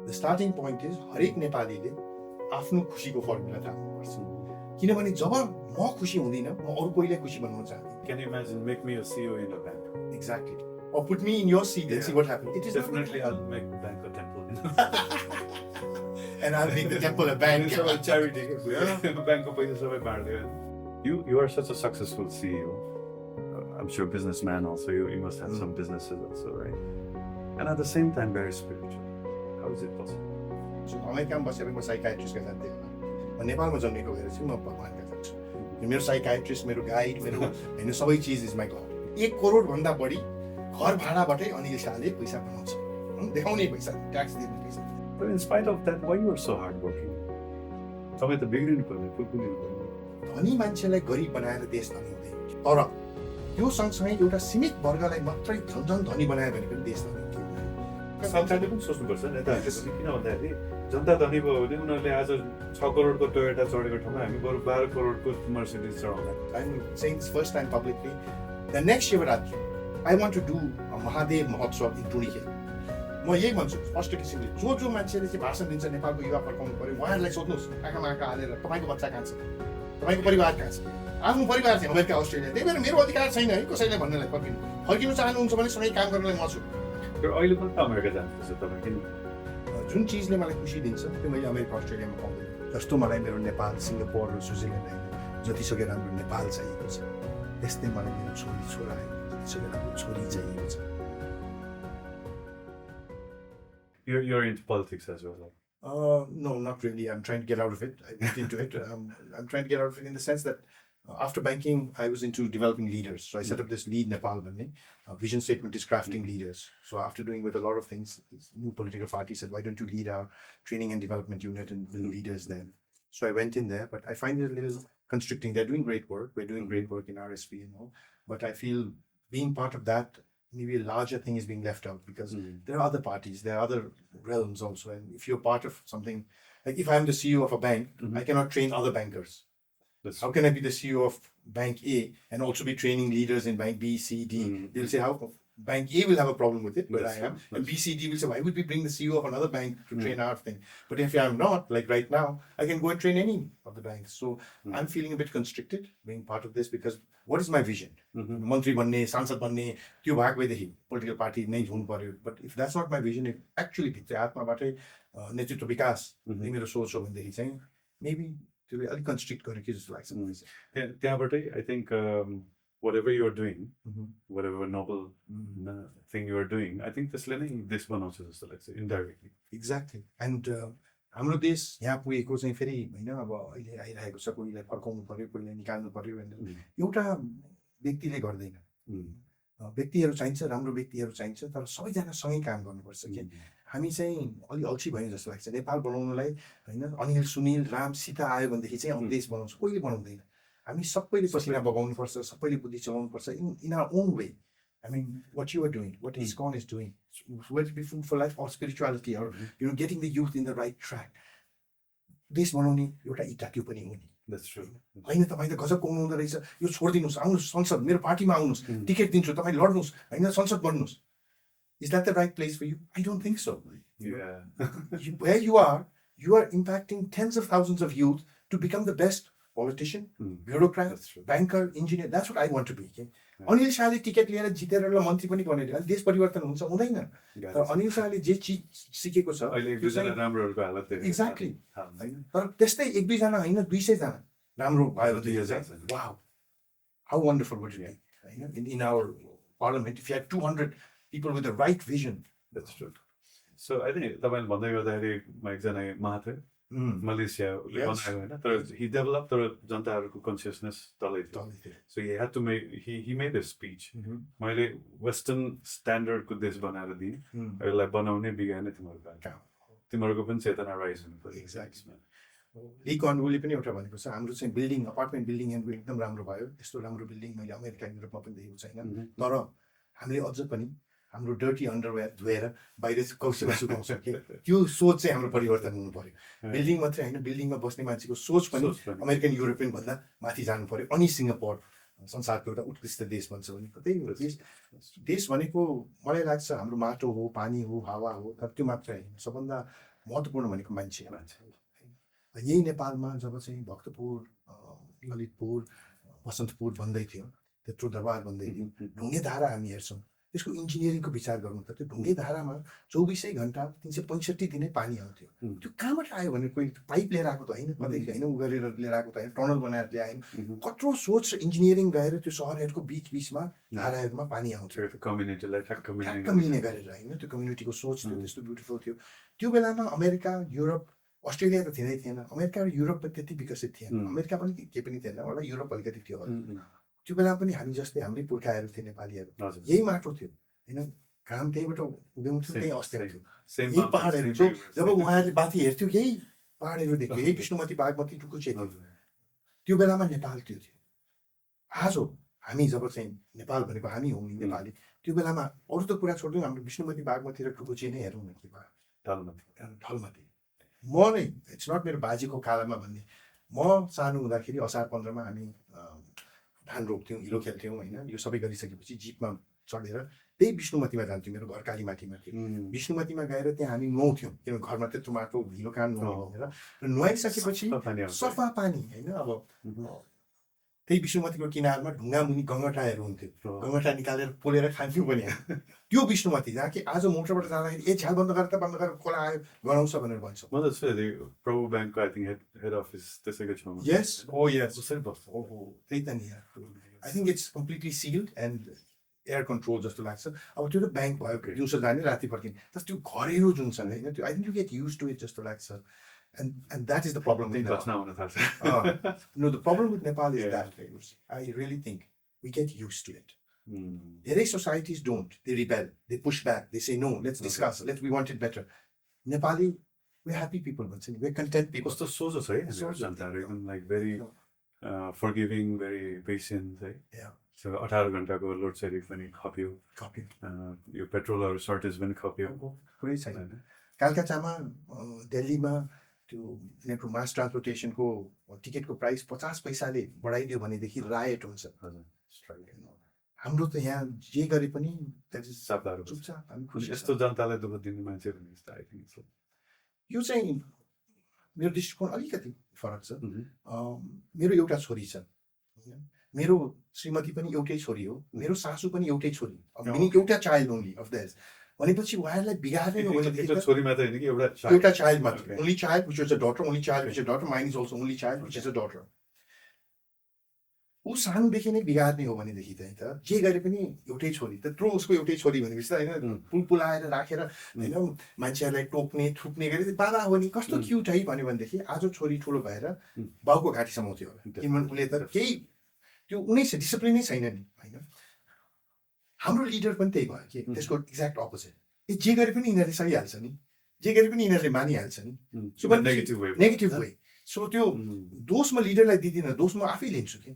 The starting point is हरेक नेपालीले आफ्नो खुसीको फर्मुला जान्नुपर्छ किनभने जब म खुसी हुँदिनँ म अरू कोहीलाई खुसी बनाउन चाहदिनँ Can you imagine make me a CEO in a bank? Exactly. Or put me in your seat and see what happens. It is Definitely I'll make bank a temple. And I'll make the temple a bank. Charity. Bank of You are such a successful CEO. I'm sure businessman also. You must have some businesses also, right? And at the same time very spiritual. How is it possible? So अमेरिकामा बसेर म साइकाट्रिस्टका जान्थेँ होला म नेपालमा जन्मेको भएर चाहिँ म भगवान्का जान्छु मेरो साइकाट्रिस्ट मेरो गाइड मेरो होइन सबै चिज इज माई गड 1 करोड भन्दा बढी घर भाडाबाटै अनिल शाहले पैसा बनाउँछ देखाउने पैसा ट्याक्स दिने पैसा But in spite of that, why you are so hardworking? तपाईं त बिग्रिनु पर्ने पुग्नु पर्ने धनी मान्छेलाई गरिब बनाएर देश धनी हुँदैन तर यो सँगसँगै एउटा सीमित वर्गलाई मात्रै झन् धनी बनायो भने पनि देश धनी हुँदैन सरकारले पनि सोच्नुपर्छ नेताहरूले पनि किन भन्दाखेरि जनता धनी भयो भने उनीहरूले आज 6 करोडको टोयोटा चढेको ठाउँमा हामी बरु 12 करोडको Mercedes चढाउँदा I'm saying this first time publicly. The next Shivaratri, I want to do a Mahadev Mahotsav in Tunikhel. म यही भन्छु स्पष्ट किसिमले जो मान्छेले चाहिँ भाषण दिन्छ नेपालको युवा फर्काउनु पर्यो उहाँहरूलाई सोध्नुहोस् आँखामा आँखा हालेर तपाईँको बच्चा कहाँ छ तपाईँको परिवार कहाँ छ आफ्नो परिवार चाहिँ अमेरिका अस्ट्रेलिया त्यही भएर मेरो अधिकार छैन है कसैलाई भन्नलाई फर्किनु चाहनुहुन्छ भने सँगै काम गर्नलाई म छु अहिले पनि त अमेरिका जानुपर्छ तपाईँ किन जुन चिजले मलाई खुसी दिन्छ त्यो मैले अमेरिका अस्ट्रेलियामा पाउँदैन जस्तो मलाई मेरो नेपाल सिङ्गापुर र स्विजरल्यान्ड होइन जतिसक्यो राम्रो नेपाल चाहिएको छ त्यस्तै मलाई मेरो छोरी छोरा जतिसक्यो राम्रो छोरी चाहिएको छ You're into politics as well. No, not really. I'm trying to get out of it. I went into it. I'm trying to get out of it in the sense that after banking, I was into developing leaders. So I set up this Lead Nepal Inc. Vision statement is crafting leaders. So after doing with a lot of things, this new political party said, why don't you lead our training and development unit and build leaders there? So I went in there, but I find it a little constricting. They're doing great work. We're doing great work in RSP and all. But I feel being part of that, maybe a larger thing is being left out because there are other parties, there are other realms also. And if you're part of something, like if I'm the CEO of a bank, I cannot train other bankers. How can I be the CEO of Bank A and also be training leaders in Bank B, C, D? They'll say, how Bank A will have a problem with it, but I am. And B, C, D will say, why would we bring the CEO of another bank to train our thing? But if I'm not, like right now, I can go and train any of the banks. So I'm feeling a bit constricted being part of this because what is my vision? Mantri banne, sansad banne, त्यो भाग भएदेखि political party नै हुनु पर्यो. But if that's not my vision, if actually भित्र आत्माबाटै नेतृत्व विकास नै मेरो सोच हो भनेदेखि चाहिँ maybe त्यो अलिक constrict गरेको कि जस्तो लाग्छ मलाई चाहिँ. त्यहाँबाटै I think whatever you're doing, whatever noble thing you are doing, I think त्यसले नै देश बनाउँछ जस्तो लाग्छ indirectly. Exactly. And हाम्रो देश यहाँ पुगेको चाहिँ फेरि होइन अब अहिले आइरहेको छ कोहीलाई फर्काउनु पर्यो कोहीलाई निकाल्नु पर्यो भनेर एउटा व्यक्तिले गर्दैन व्यक्तिहरू चाहिन्छ राम्रो व्यक्तिहरू चाहिन्छ तर सबैजना सँगै काम गर्नुपर्छ कि हामी चाहिँ अलि अल्छी भयो जस्तो लाग्छ नेपाल बनाउनुलाई होइन अनिल सुनिल राम सीता आयो भनेदेखि चाहिँ अब देश बनाउँछ कोहीले बनाउँदैन हामी सबैले पसिना बगाउनुपर्छ सबैले बुद्धि चलाउनुपर्छ in our own way I mean, what you are doing, what ISKCON is doing, whether it be food for life or spirituality or getting the youth in the right track. देश बनाउने एउटा इटा त्यो पनि हुने. That's true. होइन तपाईँ त गजब कमाउनु हुँदो रहेछ यो छोडिदिनुहोस् आउनुहोस् संसद मेरो पार्टीमा आउनुहोस् टिकट दिन्छु तपाईँ लड्नुहोस् होइन संसद बन्नुहोस्. Is that the right place for you? I don't think so. Yeah. Where you are impacting tens of thousands of youth to become the best politician, bureaucrat, banker, engineer. That's what I want to be. Okay? Anil शाहले ticket लिएर जितेर ल मन्त्री पनि बनेर देश परिवर्तन हुन्छ हुँदैन तर अनिल शाहले जे चिज सिकेको छ एक्ज्याक्टली तर त्यस्तै 1-2 जना होइन 200 जना राम्रो भयो भने wow how wonderful would it be हैन in our parliament if you had 200 people with the right vision. That's true. So I think तपाईँले भन्दै गर्दाखेरि म एकजना महाथे मलेसियाले बनाएको होइन तर he developed तर जनताहरूको कन्सियसनेस तलै थियो. So he had to make he made a speech. मैले वेस्टर्न स्ट्यान्डर्डको देश बनाएर दिएँ यसलाई बनाउने बिगार्ने तिमीहरूको पनि चेतना राइज हुनु पर्यो. एक्ज्याक्टली ली कन्वुले पनि एउटा भनेको छ हाम्रो चाहिँ बिल्डिङ अपार्टमेन्ट बिल्डिङ एकदम राम्रो भयो यस्तो राम्रो बिल्डिङ मैले अमेरिका युरोपमा पनि देखेको छैन तर हामीले अझ पनि हाम्रो डर्टी अन्डरवेयर धोएर बाहिर कौशलमा सुकाउँछ कि त्यो सोच चाहिँ हाम्रो परिवर्तन हुनु पर्यो. बिल्डिङ मात्रै होइन बिल्डिङमा बस्ने मान्छेको सोच पनि अमेरिकन युरोपियन भन्दा माथि जानु पर्यो अनि सिङ्गापुर संसारको एउटा उत्कृष्ट देश भन्छ भने त्यही हो। देश भनेको मलाई लाग्छ हाम्रो माटो हो, पानी हो, हावा हो, तर त्यो मात्र होइन, सबभन्दा महत्त्वपूर्ण भनेको मान्छे। यही नेपालमा जब चाहिँ भक्तपुर, ललितपुर, बसन्तपुर बन्दै थियो, त्यत्रो दरबार बन्दै थियो, ढुङ्गे धारा हामी हेर्छौँ, त्यसको इन्जिनियरिङको विचार गर्नु त त्यो ढुङ्गे धारामा 24 घन्टा 365 दिनै पानी आउँथ्यो। त्यो कहाँबाट आयो भने कोही पाइप लिएर आएको त होइन, कतै होइन, उ गरेर लिएर आएको त होइन, टनल बनाएर ल्याएन। कत्रो सोच र इन्जिनियरिङ गएर त्यो सहरहरूको बिचमा धाराहरूमा पानी आउँथ्यो, कम्युनिटीलाई ठ्याक्क मिल्ने गरेर होइन। त्यो कम्युनिटीको सोच थियो, त्यस्तो ब्युटिफुल थियो। त्यो बेलामा अमेरिका, युरोप, अस्ट्रेलिया त थिएनै थिएन, अमेरिका र युरोप पनि त्यति विकसित थिएन, अमेरिका पनि केही पनि थिएन होला, युरोप अलिकति थियो होला। त्यो बेला पनि हामी जस्तै हाम्रै पुर्खाहरू थिए नेपालीहरू, यही माटो थियो होइन, घाम त्यहीँबाट उभ्याउँथ्यो, त्यहीँ अस्त्याउँथ्यो, यही पहाडहरू। जब उहाँहरूले माथि हेर्थ्यो यही पहाडहरू देख्थ्यो, यही विष्णुमती, बागमती, टुकुचे थियो। त्यो बेलामा नेपाल त्यो थियो। आज हामी जब चाहिँ नेपाल भनेको हामी हौँ नेपाली, त्यो बेलामा अरू त कुरा छोडिदिउँ, हाम्रो विष्णुमती, बागमती र टुकुचे नै हेरौँ न के भयो, ढलमती। म नै इट्स नट मेरो बाजेको कालमा भन्ने, म सानो हुँदाखेरि असार 15मा हामी धान रोप्थ्यौँ, हिलो खेल्थ्यौँ होइन। यो सबै गरिसकेपछि जिपमा चढेर त्यही विष्णुमतीमा जान्थ्यौँ, मेरो घर कालीमाटीमा थियो। विष्णुमतीमा गएर त्यहाँ हामी नुहाउँथ्यौँ, किनभने घरमा त्यत्रो माटो हिलो कहाँ नुहाउनु भनेर। र नुहाइसकेपछि सफा पानी होइन, अब त्यही विष्णुमतीको किनारमा ढुङ्गा मुनि गङ्गटाहरू हुन्थ्यो, गङ्गटा निकालेर पोलेर खान्थ्यौँ पनि। त्यो विष्णुमती जहाँ कि आज मोटरबाट जाँदाखेरि झ्याल बन्द गरेर त बन्द गरेर खोला आयो गराउँछ भनेर भन्छौँ। म त प्रभु ब्याङ्कको आई थिङ्क हेड अफिस त्यसैको छेउमा। यस, ओ यस, कसरी बस्छ, ओहो त्यही त नि। I think it's completely sealed and air control जस्तो लाग्छ। अब त्यो त ब्याङ्क भयो, दिउँसो जाने राति फर्किने, तर त्यो घरहरू जुन छन् होइन, त्यो I think you get use to it जस्तो लाग्छ। And that is the problem with Nepal. No, the problem with Nepal is that I really think we get used to it. There societies don't. They rebel. They push back. They say, no, let's discuss. We want it better. Nepali, we're happy people. We're content people. Kस्तो सोच छ है, like very forgiving, very patient है. Yeah. So 18 घण्टाको load shedding पनि खप्यो, यो पेट्रोलहरू shortage पनि खप्यो, कुरै छैन। कलकत्तामा, दिल्लीमा त्यो नेटवर्क मास ट्रान्सपोर्टेसनको टिकटको प्राइस 50 पैसाले बढाइदियो भनेदेखि रायट हुन्छ। हाम्रो त यहाँ जे गरे पनि चुपचाप। यस्तो जनतालाई दुःख दिने मान्छे भन्ने जस्तो आई थिङ्क छ। यो चाहिँ मेरो दृष्टिकोण अलिकति फरक छ। मेरो एउटा छोरी छ, मेरो श्रीमती पनि एउटै छोरी हो, मेरो सासू पनि एउटै छोरी, मिनिङ एउटा चाइल्ड ओन्ली अफ देयर्स। भनेपछि उहाँहरूलाई बिगार्ने हो भनेदेखि छोरी मात्र होइन कि एउटा चाइल्ड मात्र, only child which is a daughter, only child which is a daughter, mine is also only child which is a daughter. ऊ सानोदेखि नै बिगार्ने हो भनेदेखि चाहिँ त जे गरे पनि एउटै छोरी, त्यत्रो उसको एउटै छोरी भनेपछि त होइन, पुलाएर राखेर होइन, मान्छेहरूलाई टोक्ने थुक्ने गरे बाबा हो नि कस्तो क्युट है भन्यो भनेदेखि आज छोरी ठुलो भएर बाउको घाँटी समाउँथ्यो होला, किनभने उसले त केही त्यो उनी डिसिप्लिनै छैन नि होइन। हाम्रो लिडर पनि त्यही भयो कि त्यसको एक्ज्याक्ट अपोजिट, जे गरे पनि यिनीहरूले सहिहाल्छ नि, जे गरे पनि यिनीहरूले मानिहाल्छ नि, नेगेटिभ वे। सो त्यो दोष म लिडरलाई दिँदिनँ, दोष म आफै लिन्छु कि,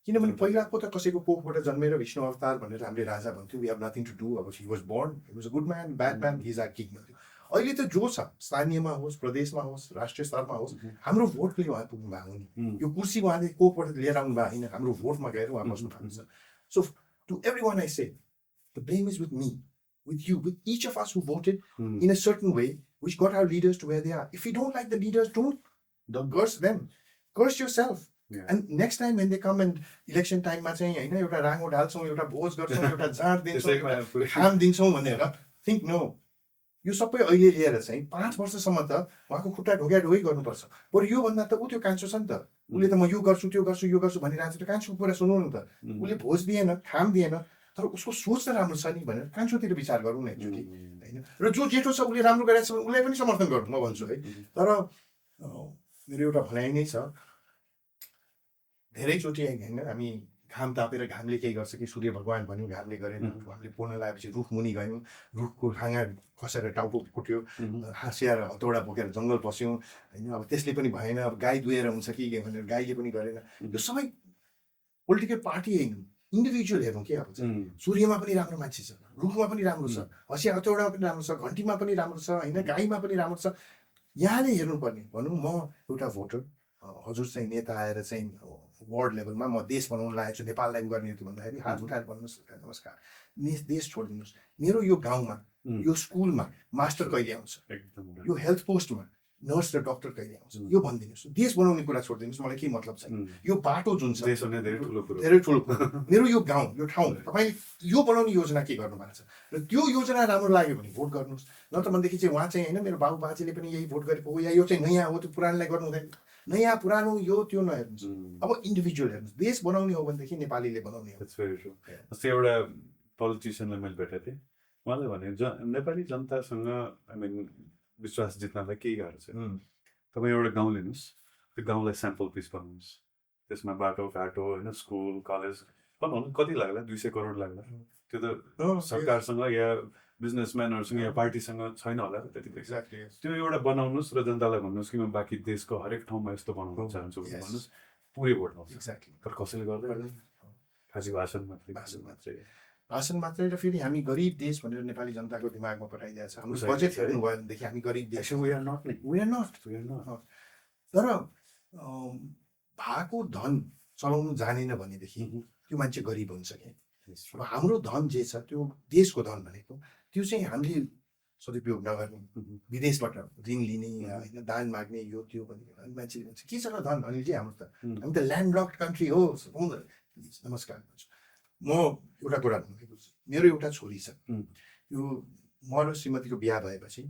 किनभने पहिला पो त कसैको कोखबाट जन्मेर विष्णु अवतार भनेर हामीले राजा भन्थ्यौँ, we have nothing to do, अब he was born, he was a good man, bad man, he is our king भन्थ्यो। अहिले त जो छ, स्थानीयमा होस्, प्रदेशमा होस्, राष्ट्रिय स्तरमा होस्, हाम्रो भोटले उहाँ पुग्नु भएको हो नि, यो कुर्सी उहाँले कोखबाट लिएर आउनु भएको होइन, हाम्रो भोटमा गएर उहाँ बस्नु भएको छ। So to everyone I say, the blame is with me, with you, with each of us who voted in a certain way, which got our leaders to where they are. If you don't like the leaders, don't curse them. Curse yourself. Yeah. And next time when they come and election time मा चाहिँ हैन एउटा राङ्गो ढाल्छौँ, एउटा भोज गर्छौँ, एउटा जाँड दिन्छौँ, खाम दिन्छौँ भनेर think no. यो सबै अहिले लिएर चाहिँ 5 वर्षसम्म त उहाँको खुट्टा ढोक्या ढोकै गर्नुपर्छ। बरु यो भन्दा त उ त्यो कान्छो छ नि त, उसले त म यो गर्छु त्यो गर्छु यो गर्छु भनिरहेको छ, त्यो कान्छोको कुरा सुन्नु नि त। उसले भोज दिएन, खाम दिएन, तर उसको सोच त राम्रो छ नि भनेर कान्छोतिर विचार गरौँ न एकचोटि होइन। र जो जेठो छ उसले राम्रो गरेको छ भने उसलाई पनि समर्थन गरौँ म भन्छु है। तर मेरो एउटा भनाइ नै छ, धेरैचोटि होइन हामी घाम तापेर घामले केही गर्छ कि सूर्य भगवान भन्यौँ, घामले गरेन, हामीले पूर्ण लगाएपछि रुख मुनि गयौँ, रुखको हाँगा खसेर टाउको फुट्यो, हाँसिएर हतौडा बोकेर जङ्गल पस्यौँ होइन। अब त्यसले पनि भएन, अब गाई दुहेर हुन्छ कि भनेर गाईले पनि गरेन। यो सबै पोलिटिकल पार्टी होइन, इन्डिभिजुअल हेरौँ के। अब सूर्यमा पनि राम्रो मान्छे छ, रुखमा पनि राम्रो छ, हँसिया हतौडामा पनि राम्रो छ, घन्टीमा पनि राम्रो छ होइन, गाईमा पनि राम्रो छ। यहाँले हेर्नुपर्ने भनौँ, म एउटा भोटर, हजुर चाहिँ नेता आएर चाहिँ वार्ड लेभलमा म देश बनाउन लागेको छु, नेपाललाई गर्ने त्यो भन्दाखेरि हात उठाएर भन्नुहोस् नमस्कार, देश छोडिदिनुहोस्, मेरो यो गाउँमा यो स्कुलमा मास्टर कहिले आउँछ, यो हेल्थ पोस्टमा नर्स र डक्टर कहिले आउँछ, यो भनिदिनुहोस्। देश बनाउने कुरा छोडिदिनुहोस्, मलाई केही मतलब छैन। यो बाटो जुन छ धेरै ठुलो मेरो यो गाउँ यो ठाउँ तपाईँले यो बनाउने योजना के गर्नु भएको छ र त्यो योजना राम्रो लाग्यो भने भोट गर्नुहोस्। नत्र भनेदेखि चाहिँ उहाँ चाहिँ होइन मेरो बाबु बाजेले पनि यही भोट गरेको हो या यो चाहिँ नयाँ हो त्यो पुरानोलाई गर्नु हुँदैन। नयाँ पुरानो यो त्यो नहेर्नुहोस्, अब इन्डिभिजुअल हेर्नुहोस्। देश बनाउने हो भनेदेखि नेपालीले बनाउने हो। जस्तै एउटा पोलिटिसियनलाई मैले भेटेको थिएँ, उहाँले भने नेपाली जनतासँग आई मिन विश्वास जित्नलाई केही गाह्रो छैन। तपाईँ एउटा गाउँ लिनुहोस्, त्यो गाउँलाई स्याम्पल पिस बनाउनुहोस्, त्यसमा बाटो घाटो होइन स्कुल कलेज बनाउनु कति लाग्ला, 200 करोड लाग्ला। त्यो त सरकारसँग या बिजनेसम्यानहरूसँग या पार्टीसँग छैन होला त्यति पैसा। त्यो एउटा बनाउनुहोस् र जनतालाई भन्नुहोस् कि म बाँकी देशको हरेक ठाउँमा यस्तो बनाउन चाहन्छु भन्नुहोस्, पुरै भोट आउँछ। तर कसैले गर्दैन, खासै भाषण मात्रै। भाषण मात्रै र फेरि हामी गरिब देश भनेर नेपाली जनताको दिमागमा पठाइदिएको छ। हाम्रो बजेट हेर्नु भयो भनेदेखि हामी गरिब देश वी आर नट। तर भएको धन चलाउनु जानेन भनेदेखि त्यो मान्छे गरिब हुन्छ कि। अब हाम्रो धन जे छ त्यो देशको धन भनेको त्यो चाहिँ हामीले सदुपयोग नगर्ने, विदेशबाट ऋण लिने होइन दान माग्ने यो त्यो भनेको मान्छेले भन्छ के छ र धन अनिल चाहिँ हाम्रो त हामी त ल्यान्ड लक्ड कन्ट्री हो। नमस्कार भन्छु म एउटा कुरा भन्नु, मेरो एउटा छोरी छ, यो म र श्रीमतीको बिहा भएपछि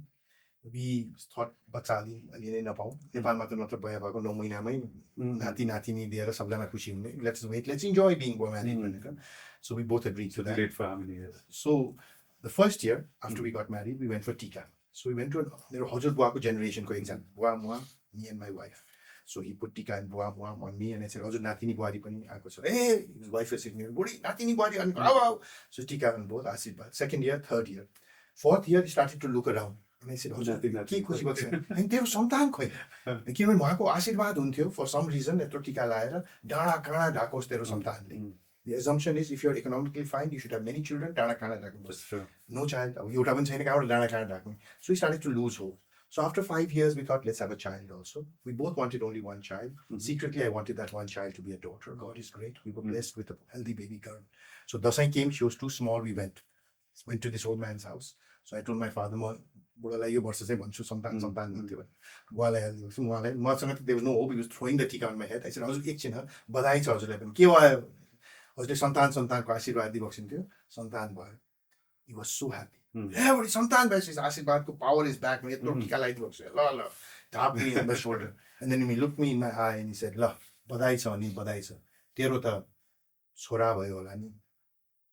बच्चा अलि नै नपाउँ, नेपालमा त नत्र बिहा भएको 9 महिनामै नाति नातिनी दिएर सबजना खुसी हुने, लेट्स इन्जोय बिङ म्यारिड भनेर। So we both agreed to that. For how many years? So the first year after we got married, we went for tika. So we went to मेरो हजुरबुवाको जेनेरेसनको एक्जाम, बुवा मुवा, me and my wife. So he put tika and बुवा मुवा on me and I said हजुर नातिनी बुहारी पनि आएको छ। Hey, his wife was sitting here, बुढी नातिनी बुहारी अनि आऊ। So tika on both आशीर्वाद. Second year, third year, fourth year he started to look around. And I said हजुर के खुसी भएको छ अनि तेरो सन्तान खोइ, किनभने उहाँको आशीर्वाद हुन्थ्यो for some reason यत्रो टिका लाएर डाँडा काँडा ढाकोस् तेरो सन्तानले। The assumption is if you're economically fine, you should have many children. डाँडा काँडा ढाक्नु, no child, अब एउटा पनि छैन कहाँबाट डाँडा काँडा ढाक्ने। So we started to lose hope. So after 5 years, we thought let's have a child also. We both wanted only one child. Secretly, I wanted that one child to be a daughter. God is great. We were blessed with a healthy baby girl. So Dasai came, she was too small. We went to this old man's house. So I told my father, बुढालाई यो वर्ष चाहिँ भन्छु सन्तान भन्थ्यो भने उहाँलाई मसँग there was no hope. He was throwing the tika on my head. I said हजुर एकछिन बधाई छ हजुरलाई पनि, के भयो हजुरले सन्तानको आशीर्वाद दिइबक्सिनु थियो, सन्तान भयो। He was so happy. बढी सन्तान भएपछि आशीर्वादको power is back. मैले यत्रो टिका लगाइदिइबक्छु, ल tap me on the shoulder. And then he looked me in my eye and he said, ल बधाई छ अनि बधाई छ, तेरो त छोरा भयो होला नि,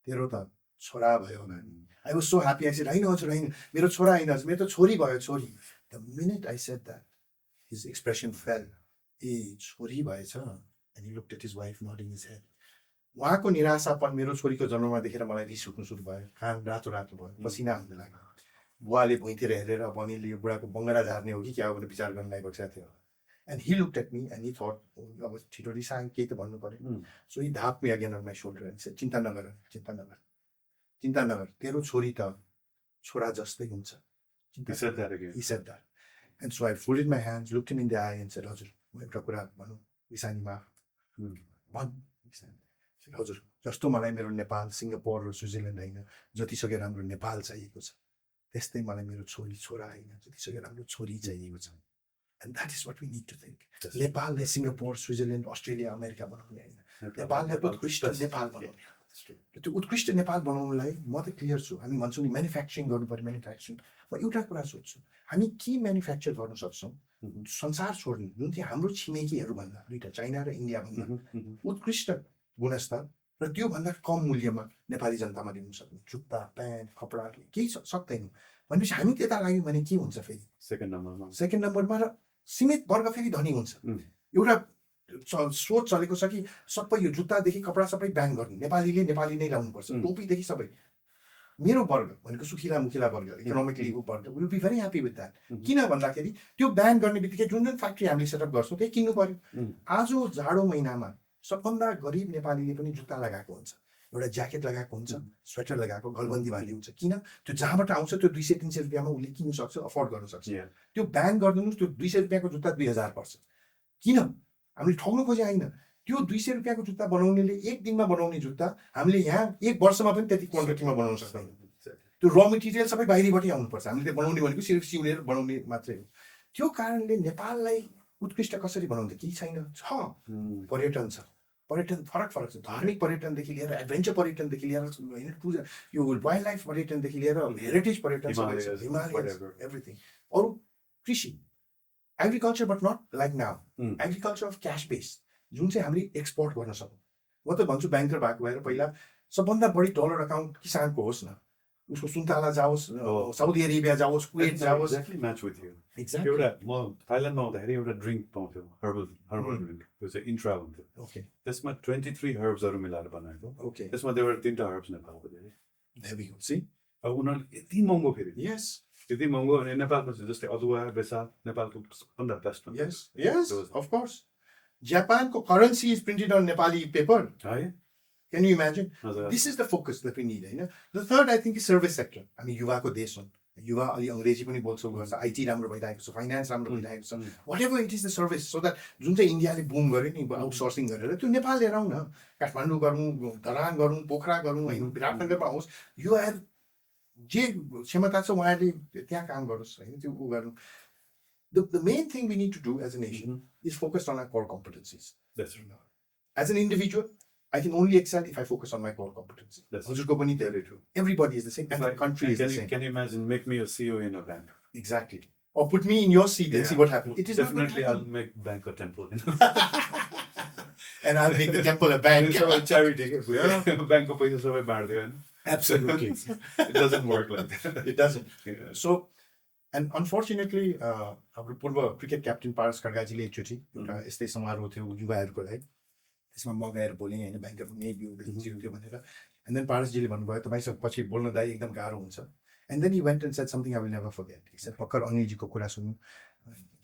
तेरो त छोरा भयो होला नि। I was so happy. I said, होइन हजुर होइन, मेरो छोरा होइन हजुर, मेरो त छोरी भयो छोरी। The minute I said that, his expression fell. ए छोरी भएछ। And he looked at his wife nodding his head. उहाँको निराशापन मेरो छोरीको जन्ममा देखेर मलाई रिस उठ्नु सुरु भयो, कान रातो रातो भयो, पसिना आउन लाग्यो। बुवाले भुइँतिर हेरेर बनिले यो बुढाको बङ्गडा झार्ने हो कि क्या हो भनेर विचार गर्न लागिबक्सेको थियो। And he looked at me and he thought, अब छिटो रिसाएँ केही त भन्नु पर्यो। So he tapped me again on my shoulder and said, चिन्ता नगर, तेरो छोरी त छोरा जस्तै हुन्छ। He said that again. He said that. And so I folded my hands, looked him in the eye and said, हजुर म एउटा कुरा भनौँ, रिसानी माफ भन्। हजुर जस्तो मलाई मेरो नेपाल, सिङ्गापुर र स्विजरल्यान्ड होइन, जतिसक्यो राम्रो नेपाल चाहिएको छ, त्यस्तै मलाई मेरो छोरी छोरा होइन, जतिसक्यो राम्रो छोरी चाहिएको छ। And that is what we need to think. नेपाललाई सिङ्गापुर, स्विजरल्यान्ड, अस्ट्रेलिया, अमेरिका बनाउने होइन, नेपाललाई उत्कृष्ट नेपाल बनाउने। त्यो उत्कृष्ट नेपाल बनाउनलाई म त क्लियर छु। हामी भन्छौँ नि म्यानुफ्याक्चरिङ गर्नु पर्यो, म्यानुफ्याक्चरिङ। म एउटा कुरा सोध्छु, हामी के म्यानुफ्याक्चर गर्न सक्छौँ संसार छोड्नु, जुन चाहिँ हाम्रो छिमेकीहरूभन्दा दुईटा चाइना र इन्डियाभन्दा उत्कृष्ट गुणस्तर र त्योभन्दा कम मूल्यमा नेपाली जनतामा दिनु सक्ने जुत्ता प्यान्ट कपडा केही सक्दैनौँ भनेपछि हामी त्यता लाग्यौँ भने के हुन्छ फेरि सेकेन्ड नम्बरमा र सीमित वर्ग फेरि धनी हुन्छ। एउटा सोच चलेको छ कि सबै यो जुत्तादेखि कपडा सबै ब्यान गर्नु, नेपालीले नेपाली नै लाउनुपर्छ, टोपीदेखि सबै। मेरो वर्ग भनेको सुखिला मुखिला वर्ग, इकोनोमिकली वर्ग will be very happy with that. किन भन्दाखेरि त्यो ब्यान गर्ने बित्तिकै जुन जुन फ्याक्ट्री हामीले सेटअप गर्छौँ त्यही किन्नु पर्यो। आज जाडो महिनामा सबभन्दा गरिब नेपालीले पनि जुत्ता लगाएको हुन्छ, एउटा ज्याकेट लगाएको हुन्छ, स्वेटर लगाएको, गलबन्दी बाली हुन्छ। किन? त्यो जहाँबाट आउँछ त्यो 200-300 रुपियाँमा उसले किन्नु सक्छ, अफोर्ड गर्न सक्छ। त्यो ब्यान गरिदिनुहोस्, त्यो 200 रुपियाँको जुत्ता 2000 पर्छ। किन? हामीले ठग्नु खोजे होइन, त्यो 200 रुपियाँको जुत्ता बनाउनेले एक दिनमा बनाउने जुत्ता हामीले यहाँ एक वर्षमा पनि त्यति क्वान्टिटीमा बनाउन सक्दैनौँ। त्यो र मेटेरियल सबै बाहिरबाटै आउनुपर्छ। हामीले त्यो बनाउने भनेको सिर्फ सिउरेर बनाउने मात्रै हो। त्यो कारणले नेपाललाई उत्कृष्ट कसरी बनाउँदा केही छैन। छ पर्यटन छ, पर्यटन फरक छ। धार्मिक पर्यटनदेखि लिएर एडभेन्चर पर्यटनदेखि लिएर होइन यो वाइल्ड लाइफ पर्यटनदेखि लिएर हेरिटेज पर्यटन सबै छ, हिमालयस एभ्रिथिङ। अरू कृषि agriculture but not like now, agriculture of cash based जुन चाहिँ हामीले एक्सपोर्ट गर्न सकौँ। म त भन्छु ब्याङ्कर भएको भएर पहिला सबभन्दा बढी डलर अकाउन्ट किसानको होस् न, उसको सुन्तला जाओस्, साउदी अरेबिया जाओस्, कुवेत जाओस्। Exactly match with you. Exactly एउटा म थाइल्यान्डमा आउँदाखेरि एउटा ड्रिङ्क पाउँथ्यो, हर्बल ड्रिङ्क, त्यो चाहिँ इन्ट्रा हुन्थ्यो। ओके, त्यसमा 23 हर्ब्सहरू मिलाएर बनाएको। ओके, त्यसमा देवर 3टा हर्ब्स नेपालको धेरै। there we go, see? अब उनीहरूले यति महँगो फेरि, Yes, यति महँगो। अनि नेपालमा चाहिँ जस्तै अदुवा बेसा नेपालको सबभन्दा बेस्ट हो। yes, of course. Japanको currency is printed on Nepali paper. है Can you imagine? हजुर। This is the focus that we need. होइन? The third, I think, is service sector. हामी युवाको देश हुन्, युवा अलि अङ्ग्रेजी पनि बोल्छौँ, गर्छ, IT राम्रो भइरहेको छ, फाइनेन्स राम्रो भइरहेको छ, whatever it is the service, so that जुन चाहिँ इन्डियाले बुम गर्यो नि आउटसोर्सिङ गरेर, त्यो नेपाल लिएर आउँ न। काठमाडौँ गरौँ, धरान गरौँ, पोखरा गरौँ, होइन, विराटनगरमा होस्, युवाहरू जे क्षमता छ उहाँहरूले त्यहाँ काम गरोस्, होइन, त्यो उ गर्नु। The main thing we need to do as a nation is focused on our core competencies. That's right. As an individual, I can only excel if I focus on my core competency. That's हजुरको पनि very true. Everybody is the same, and the country is the same. Can you imagine, make me a CEO in a bank? Exactly. Or put me in your seat and see what happens. It is Definitely, I'll make bank a temple. And I'll make the temple a bank. Charity. Bank of पैसा सबै बाँड्दियो हैन? Absolutely. It doesn't work like that. It doesn't. Yeah. So, and unfortunately, हाम्रो पूर्व cricket captain Paras खड्गाजीले एकचोटि एउटा यस्तै समारोह थियो युवाहरूको लागि, त्यसमा म गएर बोलेँ होइन, ब्याङ्कर हुने बिउ थियो भनेर। एन्ड देन पारसजीले भन्नुभयो तपाईँसँग पछि बोल्न दाइ एकदम गाह्रो हुन्छ। And then he went and said something I will never forget. He said भर्खर अनिलजीको कुरा सुन्नु,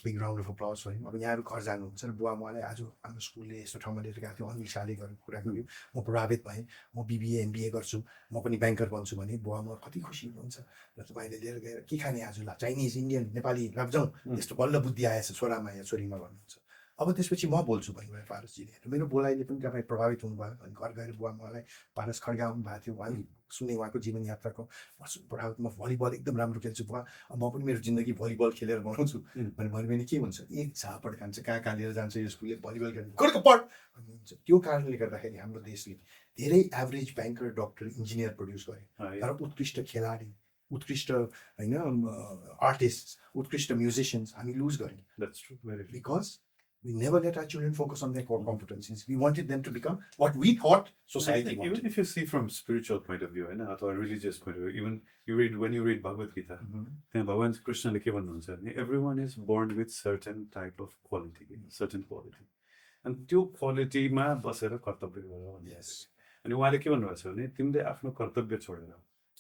बिग राउन्ड अफ अप्लज भयो। अब यहाँहरू घर जानुहुन्छ र बुवा मलाई आज हाम्रो स्कुलले यस्तो ठाउँमा लिएर गएको थियो, अनिल शाहले गरेको कुरा गर्यो, म प्रभावित भएँ, म बिबिए एमबिए गर्छु, म पनि ब्याङ्कर बन्छु भने बुवा म कति खुसी हुनुहुन्छ। र तपाईँले लिएर गएर के खाने आज, ल चाइनिज इन्डियन नेपाली लग्जाउँ, यस्तो बल्ल बुद्धि आएछ छोरामा या छोरीमा भन्नुहुन्छ। अब त्यसपछि म बोल्छु भन्नुभयो पारसजीले, र मेरो बोलाइले पनि तपाईँ प्रभावित हुनुभयो। अनि घर गएर बुवा मलाई पारस खड्गा आउनु भएको थियो, उहाँले सुने उहाँको जीवन यात्राको, म प्रभावित, म भलिबल एकदम राम्रो खेल्छु बुवा, म पनि मेरो जिन्दगी भलिबल खेलेर बनाउँछु भने भन्यो भने के हुन्छ, एक झापड खान्छ, कहाँ लिएर जान्छ यो स्कुलले भलिबल खेल्नु, गरको पढ भन्नुहुन्छ। त्यो कारणले गर्दाखेरि हाम्रो देशले धेरै average banker, doctor, engineer produce गर्यो, तर उत्कृष्ट खेलाडी, उत्कृष्ट होइन आर्टिस्ट, उत्कृष्ट म्युजिसियन्स हामी लुज गर्यौँ। That's true. Very true. Because we never let our children focus on their core competencies. We wanted them to become what we thought society wanted. Even if you see from spiritual point of view, or religious point of view, even when you read Bhagavad Gita, then Bhagavan Krishna le ke भन्नुहुन्छ भने everyone is born with certain type of quality, certain quality. And त्यो quality मा बसेर कर्तव्य गर। Yes. अनि उहाँले के भन्नुभएको छ भने तिमीले आफ्नो कर्तव्य छोडेर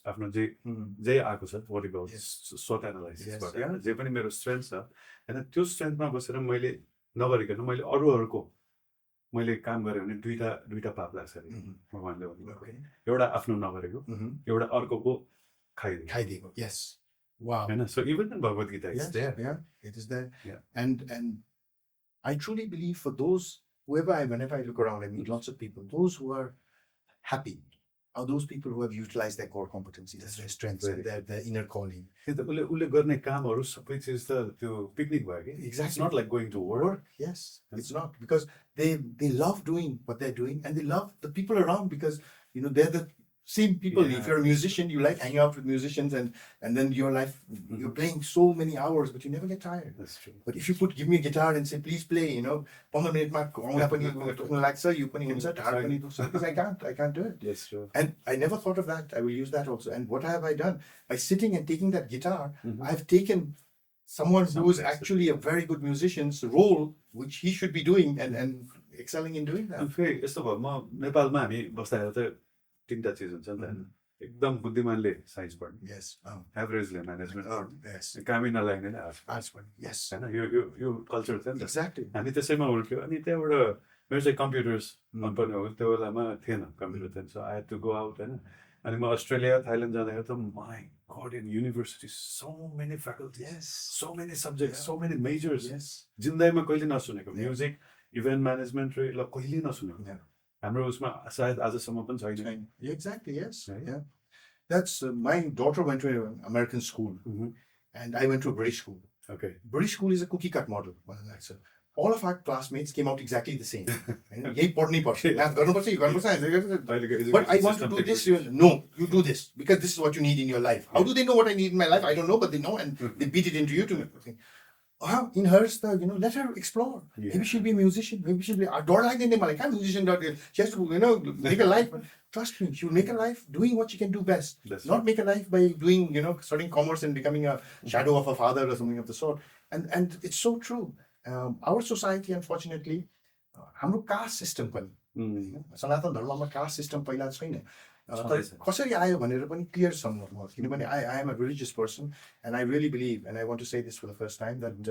आफ्नो जे आएको छ वरिको स्वत एनालाइसिसबाट जे पनि मेरो स्ट्रेन्थ छ हैन, त्यो स्ट्रेन्थमा बसेर मैले नगरिकन मैले अरूहरूको मैले काम गरेँ भने दुईटा पाप लाग्छ अरे भगवानले भन्नुभएको। एउटा आफ्नो नगरेको, एउटा अर्कोको खाइदिएको। Yes. Wow. हैन, so even in Bhagavad Gita it's there. Yeah, it is there. Yeah. And I truly believe for those, whenever I look around, I meet lots of people, those who are happy are those people who have utilized their core competencies, their strengths, their inner calling. उसले गर्ने कामहरू सबै चिज त त्यो picnic भयो कि। Exactly. It's not like going to work. Yes, it's not, because they love doing what they're doing, and they love the people around, because you know they're the same people. If you're a musician, you like hanging out with musicians, and then your life, you're playing so many hours, but you never get tired. That's true. But if you give me a guitar and say, please play, 15 minutes ma gauna pani dukna लाग्छ, you पनि हुन्छ, ढाड पनि दुख्छ, because I can't do it. Yes, true. And I never thought of that. I will use that also. And what have I done? By sitting and taking that guitar, I've taken someone who is actually a very good musician's role, which he should be doing and excelling in doing that. फेरि यस्तो भयो, म नेपालमा हामी बस्दाखेरि त तीनटा चिज हुन्छ नि त, एकदम बुद्धिमानले साइन्स पढ्ने, Yes. एभरेजले म्यानेजमेन्ट पढ्ने, Yes. कामै नलाग्ने Arts one. Yes. हैन, यो कल्चर थियो नि त। Exactly. हामी त्यसैमा हुर्क्यो। अनि त्यहाँबाट मेरो चाहिँ कम्प्युटर्स मनपर्ने हो, त्यो बेलामा थिएन कम्प्युटर थिएन, so I had to go out हैन। अनि म अस्ट्रेलिया थाइल्यान्ड जाँदाखेरि त my god, in university so many faculty, Yes. so many subjects, so many majors. Yes. जिन्दगीमा कहिले नसुनेको म्युजिक इभेन्ट म्यानेजमेन्ट र यसलाई कहिले नसुनेको हाम्रो उसमा सायद आजसम्म पनि छैन Exactly, yes. Yeah. That's my daughter went to an American school, and I went to a British school. Okay. British school is a cookie cut model. All of our classmates came out exactly the same. But I want to do this. No, you do this because this is what you need in your life. How do they know what I need in my life? I don't know, but they know, and they beat it into you to think. In hers, let her explore. Yeah. Maybe she'll be a musician. Maybe she'll be a daughter like I'm musician. She has to, make a life. Trust me, she will make a life doing what she can do best. That's not right. Make a life by doing, studying commerce and becoming a shadow of a father or something of the sort. And it's so true. Our society, unfortunately, हाम्रो caste system पनि सनातन धर्ममा caste system पहिला छैन. कसरी आयो भनेर पनि क्लियर छ म किनभने I am a religious person and I really believe, and I want to say this for the first time, that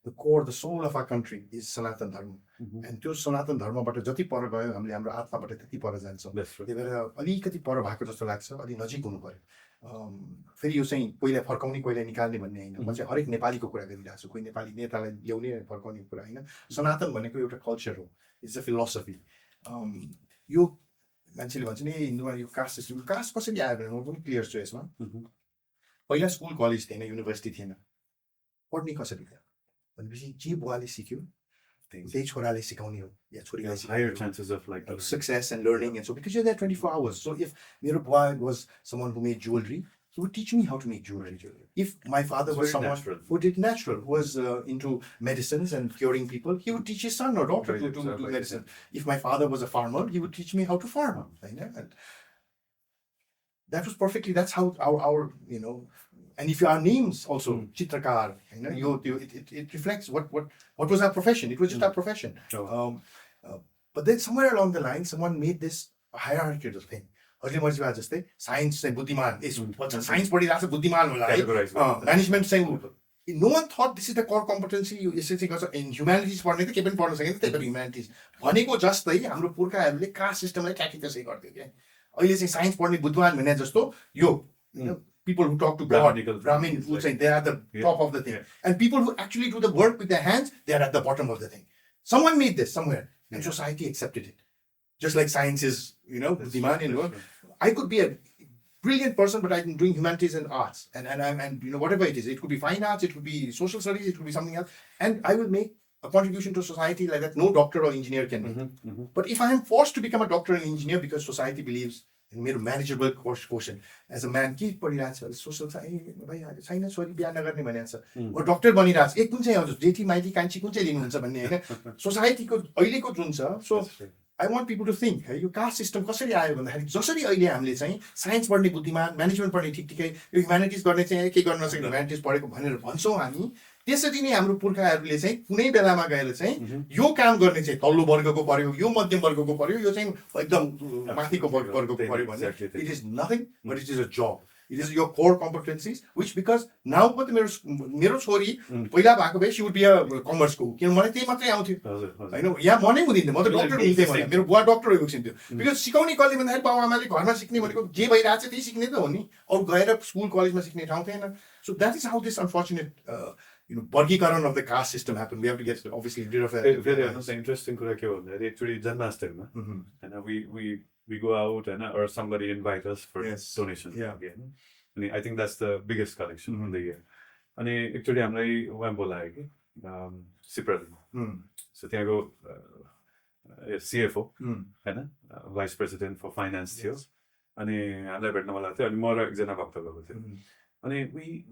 the core, the soul of our country is Sanatana Dharma. And त्यो Sanatana Dharmaबाट जति पर गयो हामीले हाम्रो आत्माबाट त्यति पर जान्छौँ. त्यही भएर अलिकति पर भएको जस्तो लाग्छ, अलि नजिक हुनु पर्यो. फेरि यो चाहिँ पहिला फर्काउने पहिला निकाल्ने भन्ने होइन. म चाहिँ हरेक नेपालीको कुरा गरिरहेको छु. कोही नेपाली नेतालाई ल्याउने फर्काउने कुरा होइन. सनातन भनेको एउटा कल्चर हो. It's a philosophy. यो मान्छेले भन्छ नि हिन्दूमा यो कास्ट सिस्टम, कास्ट कसरी आयो भने म पनि क्लियर छु यसमा. पहिला स्कुल कलेज थिएन, युनिभर्सिटी थिएन. पढ्ने कसरी थियो भनेपछि जे बुवाले सिक्यो त्यही छोराले सिकाउने हो या छोरीले सिकाउने. Higher chances of like success and learning, and so because you're there 24 hours. So if मेरो बुवा was someone who made jewelry, he would teach me how to make jewelry. If my father was someone who did natural, who was into medicines and curing people, he would teach his son or daughter to do medicine. If my father was a farmer, he would teach me how to farm. And that was perfectly, that's how our and if our names also, Chitrakar, it reflects what was our profession. It was just our profession. But then somewhere along the line, someone made this hierarchical thing. Science and buddhiman. Science पढिरहेको छ बुद्धिमान होला है. Management चाहिँ no one thought this is the core competency. In humanities पढ्ने त के पनि पढ्न सकिन्छ, त्यही भएर humanities भनेको जस्तै हाम्रो पुर्खाहरूले कास्ट सिस्टमलाई ट्याकल त्यसै गर्थ्यो क्या. अहिले चाहिँ साइन्स पढ्ने बुद्धिमान भने जस्तो यो people who talk to God, Brahmin, who say they are at the top of the thing. And people who actually do the work with their hands, they are at the bottom of the thing. Someone made this somewhere, and society accepted it. Just like science is, buddhiman, I could be a brilliant person, but I'm doing humanities and arts, and whatever it is. It could be fine arts, it could be social studies, it could be something else, and I will make a contribution to society like that no doctor or engineer can make. But if I am forced to become a doctor and engineer because society believes in मेरो manageable quotient as a man, के पढिरहेको छ social भइहाल्यो छैन छोरी बिहा नगर्ने भनेको छ, ओ डक्टर बनिरहेको छ, कुन चाहिँ आउँछ जेठी माइती कान्छी कुन चाहिँ लिनुहुन्छ भन्ने होइन सोसाइटीको अहिलेको जुन छ. So I want people to think यो कास्ट सिस्टम कसरी आयो भन्दाखेरि जसरी अहिले हामीले चाहिँ साइन्स पढ्ने बुद्धिमान, म्यानेजमेन्ट पढ्ने ठिकै, यो ह्युम्यानिटिज गर्ने चाहिँ के गर्न नसक्ने ह्युम्यानिटिज पढेको भनेर भन्छौँ हामी. त्यसरी नै हाम्रो पुर्खाहरूले चाहिँ कुनै बेलामा गएर चाहिँ यो काम गर्ने चाहिँ तल्लो वर्गको पर्यो, यो मध्यम वर्गको पर्यो, यो चाहिँ एकदम माथिको वर्गको पर्यो भने it is nothing but it is a job. It is your core competencies, which because now but मेरो छोरी पहिला भएको भए she would be a commerce को किन मलाई त्यही मात्रै आउँथ्यो हैन. यहाँ मनै हुँदैन, म त डक्टर हुन्थे भने मेरो बुवा डक्टर भएको छिन्थ्यो. बिकज सिकाउने कसले भन्दाखेरि बाउ आमाले घरमा सिक्ने भनेको जे भइरहेछ त्यही सिक्ने त हो नि, अरु गएर स्कुल कलेजमा सिक्ने ठाउँ थिएन. So that is how this unfortunate वर्गीकरण of the caste system happened. We have to get obviously rid of it. Very interesting कुरा के हो भन्दाखेरि actually जन्माष्टमीमा and we go out and or somebody invite us for donation again. And I think that's the biggest collection of the year. And actually हामीलाई वहाँ बोलायो कि सिप्रलमा. So त्यहाँको CFO हैन, vice president for finance थियो. अनि हामीलाई भेट्न बोलाएको थियो. अनि म र एकजना भक्त गएको थियो. अनि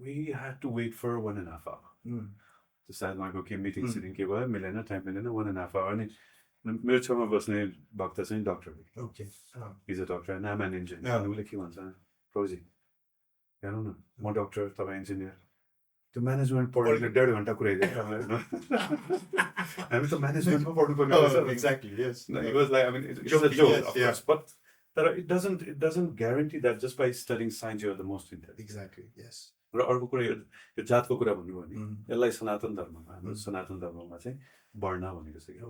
we had to wait for 1.5 hours. त्यो सायद उहाँको के मिटिङ सिटिङ के भयो मिलेन, टाइम मिलेन, 1.5 hours. अनि मेरो छेउमा बस्ने भक्त चाहिँ डक्टर हो. Okay, is a doctor and um an engineer. अनि उसले के भन्छ, प्रोजी हेर्नु न म डक्टर तपाईँ इन्जिनियर, त्यो म्यानेजमेन्ट पढेर 1.5 घन्टा कुराइदियो हामी त म्यानेजमेन्टमा पढ्नुपर्ने रहेछ. Exactly, yes. It was like, I mean it's a joke of course, but तर it doesn't guarantee that just by studying science you are the most intelligent. Exactly, yes. र अर्को कुरा यो जातको कुरा भन्नुभयो नि, यसलाई सनातन धर्ममा, हाम्रो सनातन धर्ममा चाहिँ वर्ण भनेको छ कि.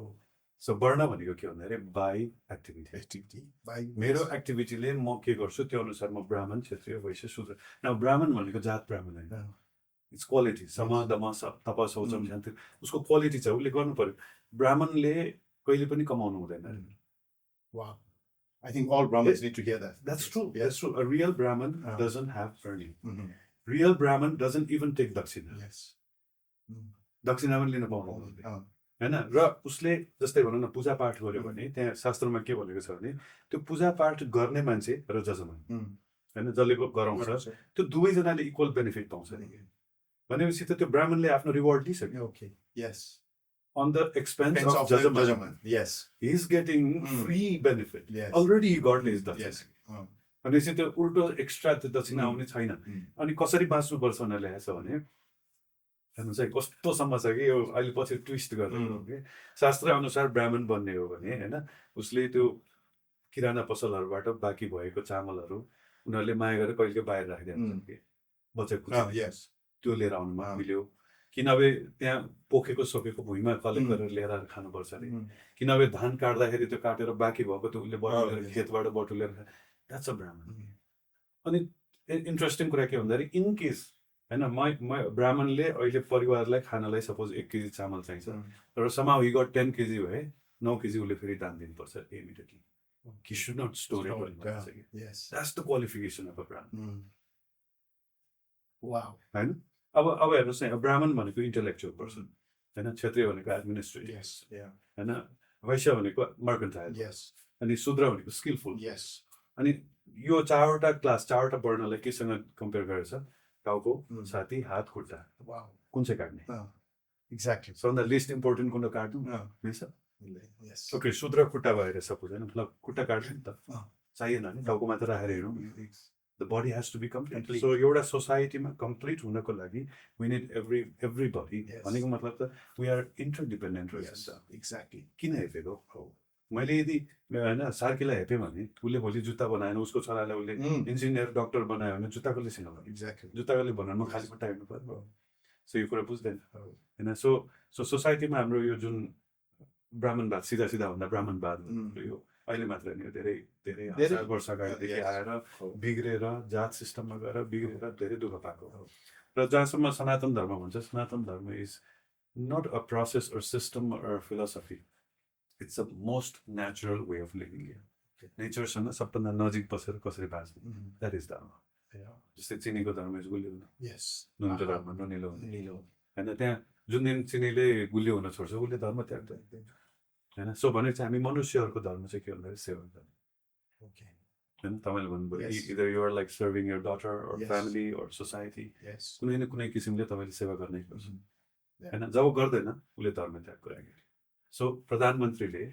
सो वर्ण भनेको के भन्दाखेरि बाई एक्टिभिटी बाई मेरो एक्टिभिटीले म के गर्छु त्यो अनुसार म ब्राह्मण, क्षत्रिय, वैश्य, शूद्र. न ब्राह्मण भनेको जात ब्राह्मण होइन, इट्स क्वालिटी सम दम तप शौचम शान्ति उसको क्वालिटी छ उसले गर्नु पर्यो ब्राह्मणले कहिले पनि कमाउनु हुँदैन Wow. I think all Brahmins need to hear that. That's true. That's true. A real Brahmin doesn't have earning. Mhm. Real Brahmin doesn't even take dakshina. Yes. दक्षिणा पनि लिन पाउँदैन हैन र उसले जस्तै भनौँ न पूजा पाठ गर्यो भने त्यहाँ शास्त्रमा के भनेको छ भने त्यो पूजा पाठ गर्ने मान्छे र जजमान हैन जसले गराउँछ त्यो दुवैजनाले इक्वल बेनिफिट पाउँछ भनेपछि त त्यो ब्राह्मणले आफ्नो reward लिइसक्यो Okay. Yes. on the expense Depends of the judgment. Yes. He is getting free benefit. Yes. Already he got his dakshina. Yes. भनेपछि त्यो उल्टो एक्स्ट्रा त्यो दक्षिणा आउने छैन अनि कसरी बाँच्नुपर्छ भनेर लेखेको छ भने हेर्नुहोस् है कस्तोसम्म छ कि यो अहिले पछि ट्विस्ट गर्दै कि शास्त्र अनुसार ब्राह्मण बन्ने हो भने होइन उसले त्यो किराना पसलहरूबाट बाँकी भएको चामलहरू उनीहरूले माया गरेर कहिले बाहिर राखिदिन्छ कि बचेको Yes. त्यो लिएर आउनुमा मिल्यो कि नभए त्यहाँ पोखेको सोकेको भुइँमा कलेक्ट गरेर लिएर खानुपर्छ अरे कि नभए धान काट्दाखेरि त्यो काटेर बाँकी भएको त्यो उसले बटुलेर खेतबाट बटुलेर द्याट्स अ ब्राह्मण अनि इन्ट्रेस्टिङ कुरा के भन्दाखेरि इन केस होइन म ब्राह्मणले अहिले परिवारलाई खानालाई सपोज 1 केजी चामल चाहिन्छ तर समाउ हि गट 10 केजी भए 9 केजी उसले फेरि दान दिनुपर्छ immediately he should not store it. Yes. That's the qualification of a Brahmin. Wow. होइन अब हेर्नुहोस् न ब्राह्मण भनेको इन्टेलेक्चुअल पर्सन होइन क्षत्रिय भनेको एडमिनिस्ट्रेटिभ Yes. Yeah. होइन वैश्य भनेको मर्केन्टाइल Yes. अनि शूद्र भनेको स्किलफुल Yes. अनि यो चारवटा क्लास चारवटा वर्णलाई केसँग कम्पेयर गरेछ टाउको छाती हात खुट्टा Wow. कुन चाहिँ काट्ने Exactly. सबभन्दा लिस्ट इम्पोर्टेन्ट कुन काट्नु मिल्छ Yes. ओके शूद्र खुट्टा भएर सपोज होइन ल खुट्टा काट्नु नि त चाहिएन नि टाउकोमा त राखेर हेरौँ the body has to be complete so एउटा सोसाइटीमा कम्प्लिट हुनको लागि वी निड एभ्रीबडी भनेको मतलब त वी आर इन्टरडिपेन्डेन्ट रहेछ Exactly. किन हेपेको मैले यदि होइन सार्कीलाई हेपेँ भने उसले भोलि जुत्ता बनाएन उसको छोरालाई उसले इन्जिनियर डक्टर बनायो भने जुत्ता कसले सिकाउनु Exactly. जुत्ता कसले बनाउनु म खाली खुट्टा हेर्नु पर्यो सो यो कुरा बुझ्दैन होइन सो सोसाइटीमा हाम्रो यो जुन ब्राह्मणवाद सिधा भन्दा ब्राह्मणवाद यो अहिले मात्र नि धेरै धेरै हजार वर्ष अगाडिदेखि आएर बिग्रेर जात सिस्टममा गएर बिग्रेर धेरै दुःख पाएको र जहाँसम्म सनातन धर्म भन्छ Sanatan Dharma is not a process or system or philosophy it's a most natural way of living नेचरसँग सबभन्दा नजिक बसेर कसरी बाँच्ने द्याट इज धर्म जस्तै चिनीको धर्म इज गुलियो नुनको धर्म नुनिलो होइन त्यहाँ जुन दिन चिनीले गुलियो हुन छोड्छ उसले धर्म त्याग्छ होइन सो भने चाहिँ हामी मनुष्यहरूको धर्म चाहिँ के भन्दाखेरि सेवा गर्ने होइन तपाईँले भन्नुभयो either you're like serving your daughter or family or society कुनै न कुनै किसिमले तपाईँले सेवा गर्नै पर्छ होइन जब गर्दैन उसले धर्म त्याग गरे सो प्रधानमन्त्रीले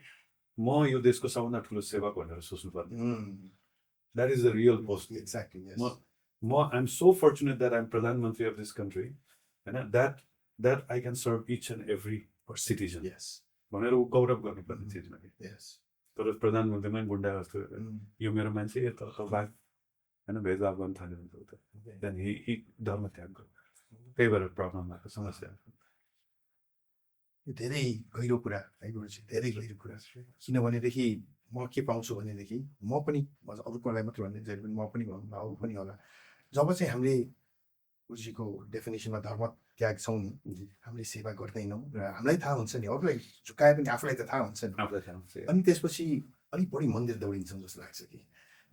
म यो देशको सबभन्दा ठुलो सेवक भनेर सोच्नु पर्ने that is the real post Exactly. म I am so fortunate that I am प्रधानमन्त्री अफ दिस कन्ट्री होइन that I can serve each and every citizen भनेर ऊ गौरव गर्नुपर्ने चिजमा तर प्रधानमन्त्रीमै गुन्डा जस्तो यो मेरो मान्छे यता बाघ होइन भेदभाव गर्न थाल्यो भने त देन हि धर्म त्याग गर्यो त्यही भएर प्रब्लम भएको समस्या धेरै गहिरो कुरा है गुरुजी धेरै गहिरो कुरा किनभनेदेखि म के पाउँछु भनेदेखि म पनि अरूको लागि मात्र भन्ने जहिले पनि म पनि भन्नु अरू पनि होला जब चाहिँ हामीले गुरुजीको डेफिनेसनमा धर्म त्याग छौँ नि हामीले सेवा गर्दैनौँ र हामीलाई थाहा हुन्छ नि अरूलाई झुकाए पनि आफूलाई त थाहा हुन्छ नि अनि त्यसपछि अलिक बढी मन्दिर दौडिन्छौँ जस्तो लाग्छ कि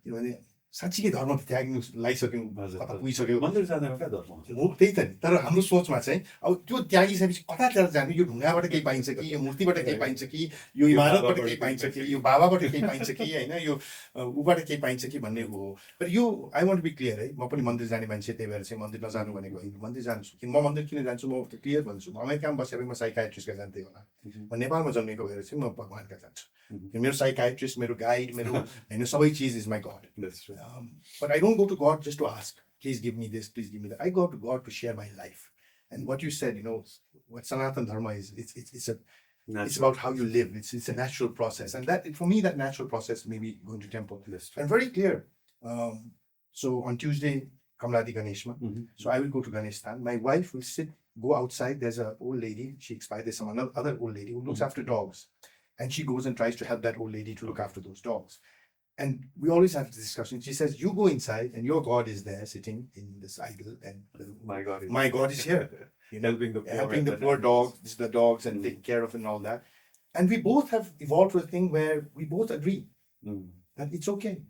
किनभने साँच्चीकै धर्म त्याग्नु लागिसक्यौँ कता पुगिसक्यो मन्दिर जाँदैन क्या धर्म हो त्यही त नि तर हाम्रो सोचमा चाहिँ अब त्यो त्यागिसकेपछि कतातिर जानु यो ढुङ्गाबाट केही पाइन्छ कि यो मूर्तिबाट केही पाइन्छ कि यो इमारतबाट केही पाइन्छ कि यो बाबाबाट केही पाइन्छ कि होइन यो ऊबाट केही पाइन्छ कि भन्ने हो तर यो आई वान्ट बी क्लियर है म पनि मन्दिर जाने मान्छे त्यही भएर चाहिँ मन्दिर नजानु भनेको होइन मन्दिर जान्छु किन म मन्दिर किन जान्छु म क्लियर भन्छु अमेरिकामा बसेर म साइकाट्रिस्टका जान्थेँ होला म नेपालमा जन्मेको भएर चाहिँ म भगवान्का जान्छु मेरो साइकाट्रिस्ट मेरो गाइड मेरो होइन सबै चिज is my god but I don't go to God just to ask, please give me this, please give me that. I go to God to share my life. And what you said, you know, what Sanatana Dharma is, it's about how you live. It's a natural process. And that, for me, that natural process may be going to temple. And very clear. So on Tuesday, Kamladi Ganeshma. So I will go to Ganeshthan. My wife will go outside. There's an old lady. She expired. There's some other old lady who looks after dogs. And she goes and tries to help that old lady to look after those dogs. And we always have this discussion. She says, you go inside and your God is there sitting in this idol, and My God is here. Helping the poor dogs, the dogs, and taking care of and all that. And we both have evolved to a thing where we both agree that it's okay.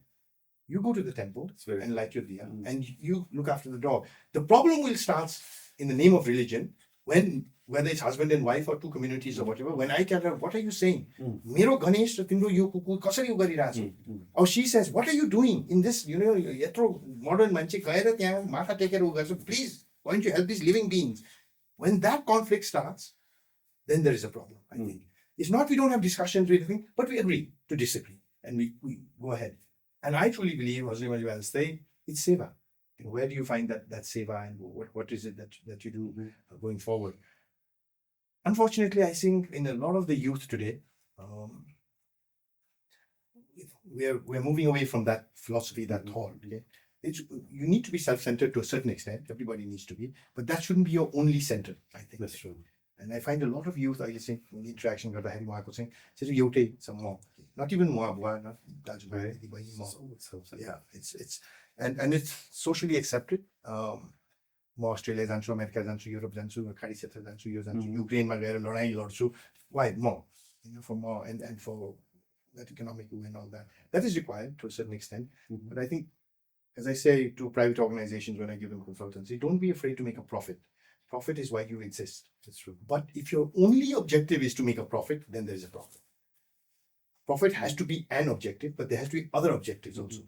You go to the temple and light your diya, and you look after the dog. The problem will start in the name of religion when, whether it's husband and wife or two communities or whatever, when I tell her, what are you saying? Mero Ganesh ra timro yo kuku kasari gariracha. Or she says, what are you doing in this, yetro modern manche gaera tyaha matha teker garcha, please, why don't you help these living beings? When that conflict starts, then there is a problem, I think. It's not we don't have discussions with anything, but we agree to disagree and we go ahead. And I truly believe, as well say, it's seva. Where do you find that seva, and what is it that you do going forward? Unfortunately, I think in a lot of the youth today, we're moving away from that philosophy, that thought. Okay? You need to be self-centered to a certain extent. Everybody needs to be, but that shouldn't be your only center, I think. That's true. And I find a lot of youth, I think, in the interaction with Hari Wako saying, not even more, not yeah, it's and it's socially accepted. More Australia than America than Europe than Ukraine, why more? For more and for that economic and all that. That is required to a certain extent. But I think, as I say to private organizations when I give them consultancy, don't be afraid to make a profit. Profit is why you exist. That's true. But if your only objective is to make a profit, then there is a problem. Profit has to be an objective, but there has to be other objectives also.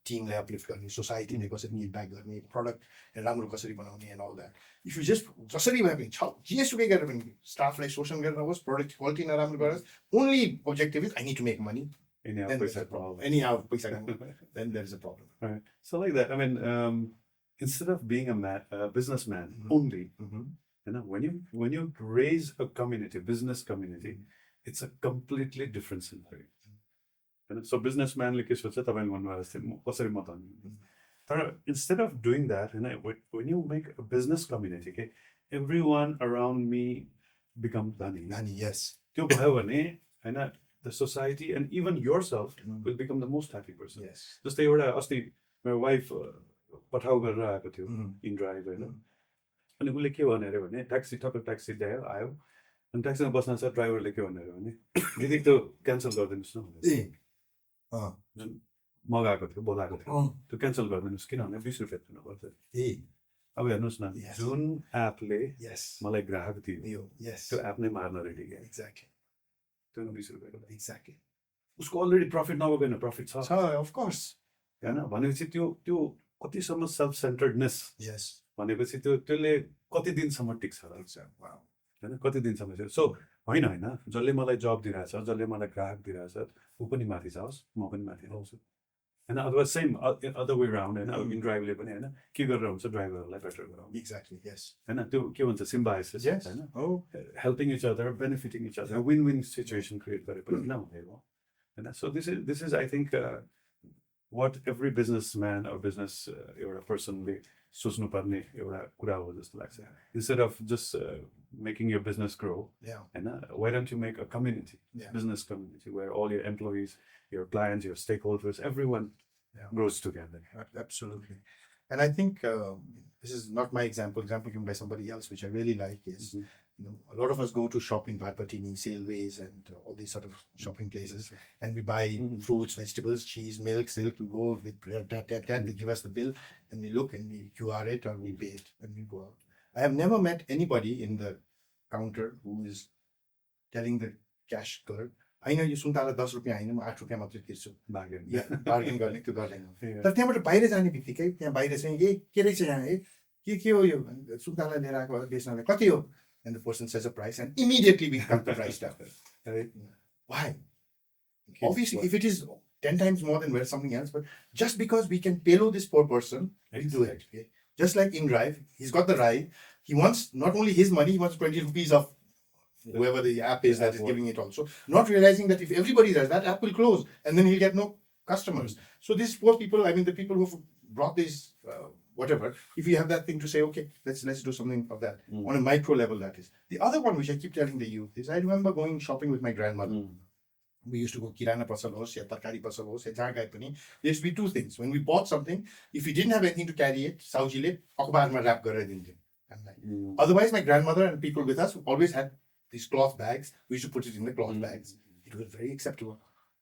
Team le uplift garne, society ne kasari need back garne, product and ramro kasari banaउने and all that. If you just kasari bhai pani GST pay गरेर पनि staff like शोषण गरेर होस्, product quality नराम्रो गरेर, only objective is I need to make money. Anyhow, then there's a problem. Then there is a problem. Right. So like that, I mean, instead of being a businessman only, when you raise a community, business community, it's a completely different scenario. So businessman like instead of doing that, when you make a business community, okay, everyone around me becomes dhani. Yes. The society and even yourself will become the most happy person. Yes. Just my wife पठाउ गरेर आएको थियो in drive होइन अनि उसले के भने अरे भने ट्याक्सी ट्याक्सी ल्यायो आयो अनि ट्याक्सीमा बस्न छ ड्राइभरले के भने भने दिदी त्यो क्यान्सल गरिदिनुहोस् न जुन मगाएको थियो बोलाएको थियो त्यो क्यान्सल गरिदिनुहोस् किनभने 20 रुपियाँ तिर्नुपर्छ अब हेर्नुहोस् न जुन एपले मलाई ग्राहक दियो त्यो एप नै मार्न रेडी क्या एक्ज्याक्टली त्यो 20 रुपियाँको एक्ज्याक्टली उसको अलरेडी प्रफिट नभएको प्रफिट छ अफ कोर्स हैन भनेपछि त्यो कतिसम्म सेल्फ सेन्टर्डनेस भनेपछि त्यसले कति दिनसम्म टिक्छ हैन कति दिनसम्म छ सो हैन जसले मलाई जब दिइराछ जसले मलाई ग्राहक दिइराछ ऊ पनि माथि जाओस् म पनि माथि आउँछु हैन अथवा सेम अदर वे राउन्ड हैन इन ड्राइभले पनि हैन के गरेर हुन्छ ड्राइभरलाई बेटर गराउनु एक्ज्याक्टली यस हैन त्यो के भन्छ सिम्बायोसिस हैन helping each other benefiting each other win win situation create गरेपछि नहुने हो हैन so this is I think what every businessman or business एउटा personले सोच्नुपर्ने एउटा कुरा हो जस्तो लाग्छ instead of just making your business grow and why don't you make a community business community where all your employees, your clients, your stakeholders, everyone grows together. Absolutely. And I think this is not my example given by somebody else, which I really like is a lot of us go to shopping, Bhatpatini, Saleways, and all these sort of shopping places, and we buy fruits, vegetables, cheese, milk, silk. We go with they give us the bill, and we look and we QR it or we pay it, and we go out. I have never met anybody in the counter who is telling the cash clerk, I know you सुन्तला 10 रुपैयाँ हैन म 8 रुपैयाँ मात्र तिर्छु bargain गर्ने त्यो गर्दैन तर त्यहाँबाट बाहिर जाने बित्तिकै त्यहाँ बाहिर चाहिँ के रहेछ यहाँ के हो यो सुन्तला लिएर आएको बेच्नलाई कति हो and the person says a price and immediately we cut the price down. Right? Why? Obviously if it is 10 times more than something else, but just because we can payload this poor person, we do it. Okay? Just like in Drive, he's got the ride, he wants not only his money, he wants 20 rupees of whoever the app is that is giving it also, not realizing that if everybody does that, app will close and then he'll get no customers. So these poor people, I mean the people who've brought this whatever, if you have that thing to say, okay, let's do something of that on a micro level, that is. The other one which I keep telling the youth is I remember going shopping with my grandmother. we used to go kirana pasal hoस् या तरकारी पसल होस् या जहाँ गए पनि there used to be two things. When we bought something, if we didn't have anything to carry it, साउजीले अखबारमा wrap गरेर दिन्थ्यो हामीलाई. Otherwise, my grandmother and people with us always had these cloth bags. We used to put it in the cloth bags. It was very acceptable.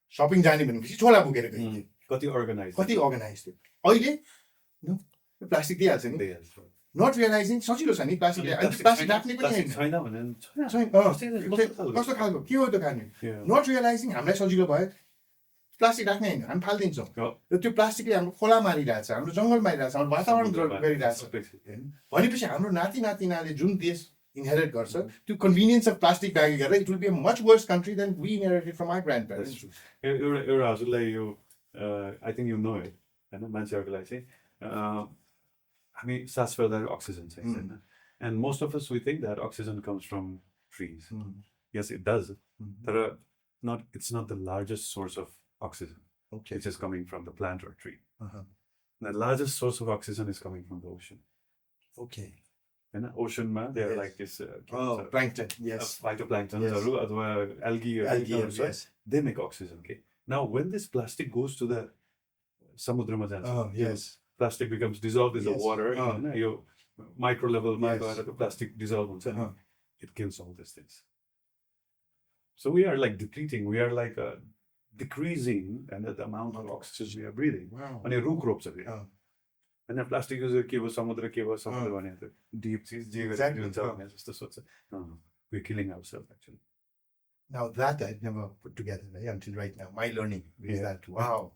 Shopping जाने भनेपछि छोला बोकेर गइन्थ्यो. कति organise थियो. अहिले प्लास्टिक दिइहाल्छ नि. Not realizing सजिलो छ नि प्लास्टिक. प्लास्टिक राख्ने पनि छैन. कस्तो खालको के हो त्यो खाने. Not realizing हामीलाई सजिलो भयो. प्लास्टिक राख्ने होइन, हामी फालिदिन्छौँ. र त्यो प्लास्टिकले हाम्रो खोला मारिरहेछ, हाम्रो जङ्गल मारिरहेछ, हाम्रो वातावरण गरिरहेछ. भनेपछि हाम्रो नाति नातिनाले जुन देश inherit गर्छ, त्यो convenience of plastic bag गरेर it will be a much worse country than we inherited from our grandparents. एउटा हजुरलाई यो I think you know it, हैन, मान्छेहरुलाई चाहिँ हामी सास फेर्दा oxygen चाहिँ हैन. And most of us we think that oxygen comes from trees. Yes, it does. But it's not the largest source of oxygen. Okay. Which is coming from the plant or tree. The largest source of oxygen is coming from the ocean. Okay. And ocean man, they are like this plankton, yes, phytoplankton, algae, yes. They make oxygen. Okay. Now, when this plastic goes to the samudra, yes, plastic becomes dissolved in the water. Your micro level, the plastic dissolves. It kills all these things. So we are like depleting. We are like decreasing, and the amount of oxygen we are breathing. Wow. And rook ropes are there. And the plastic is samudra deep seas. Exactly. We're killing ourselves actually. Now that I'd never put together until right now. My learning is that wow,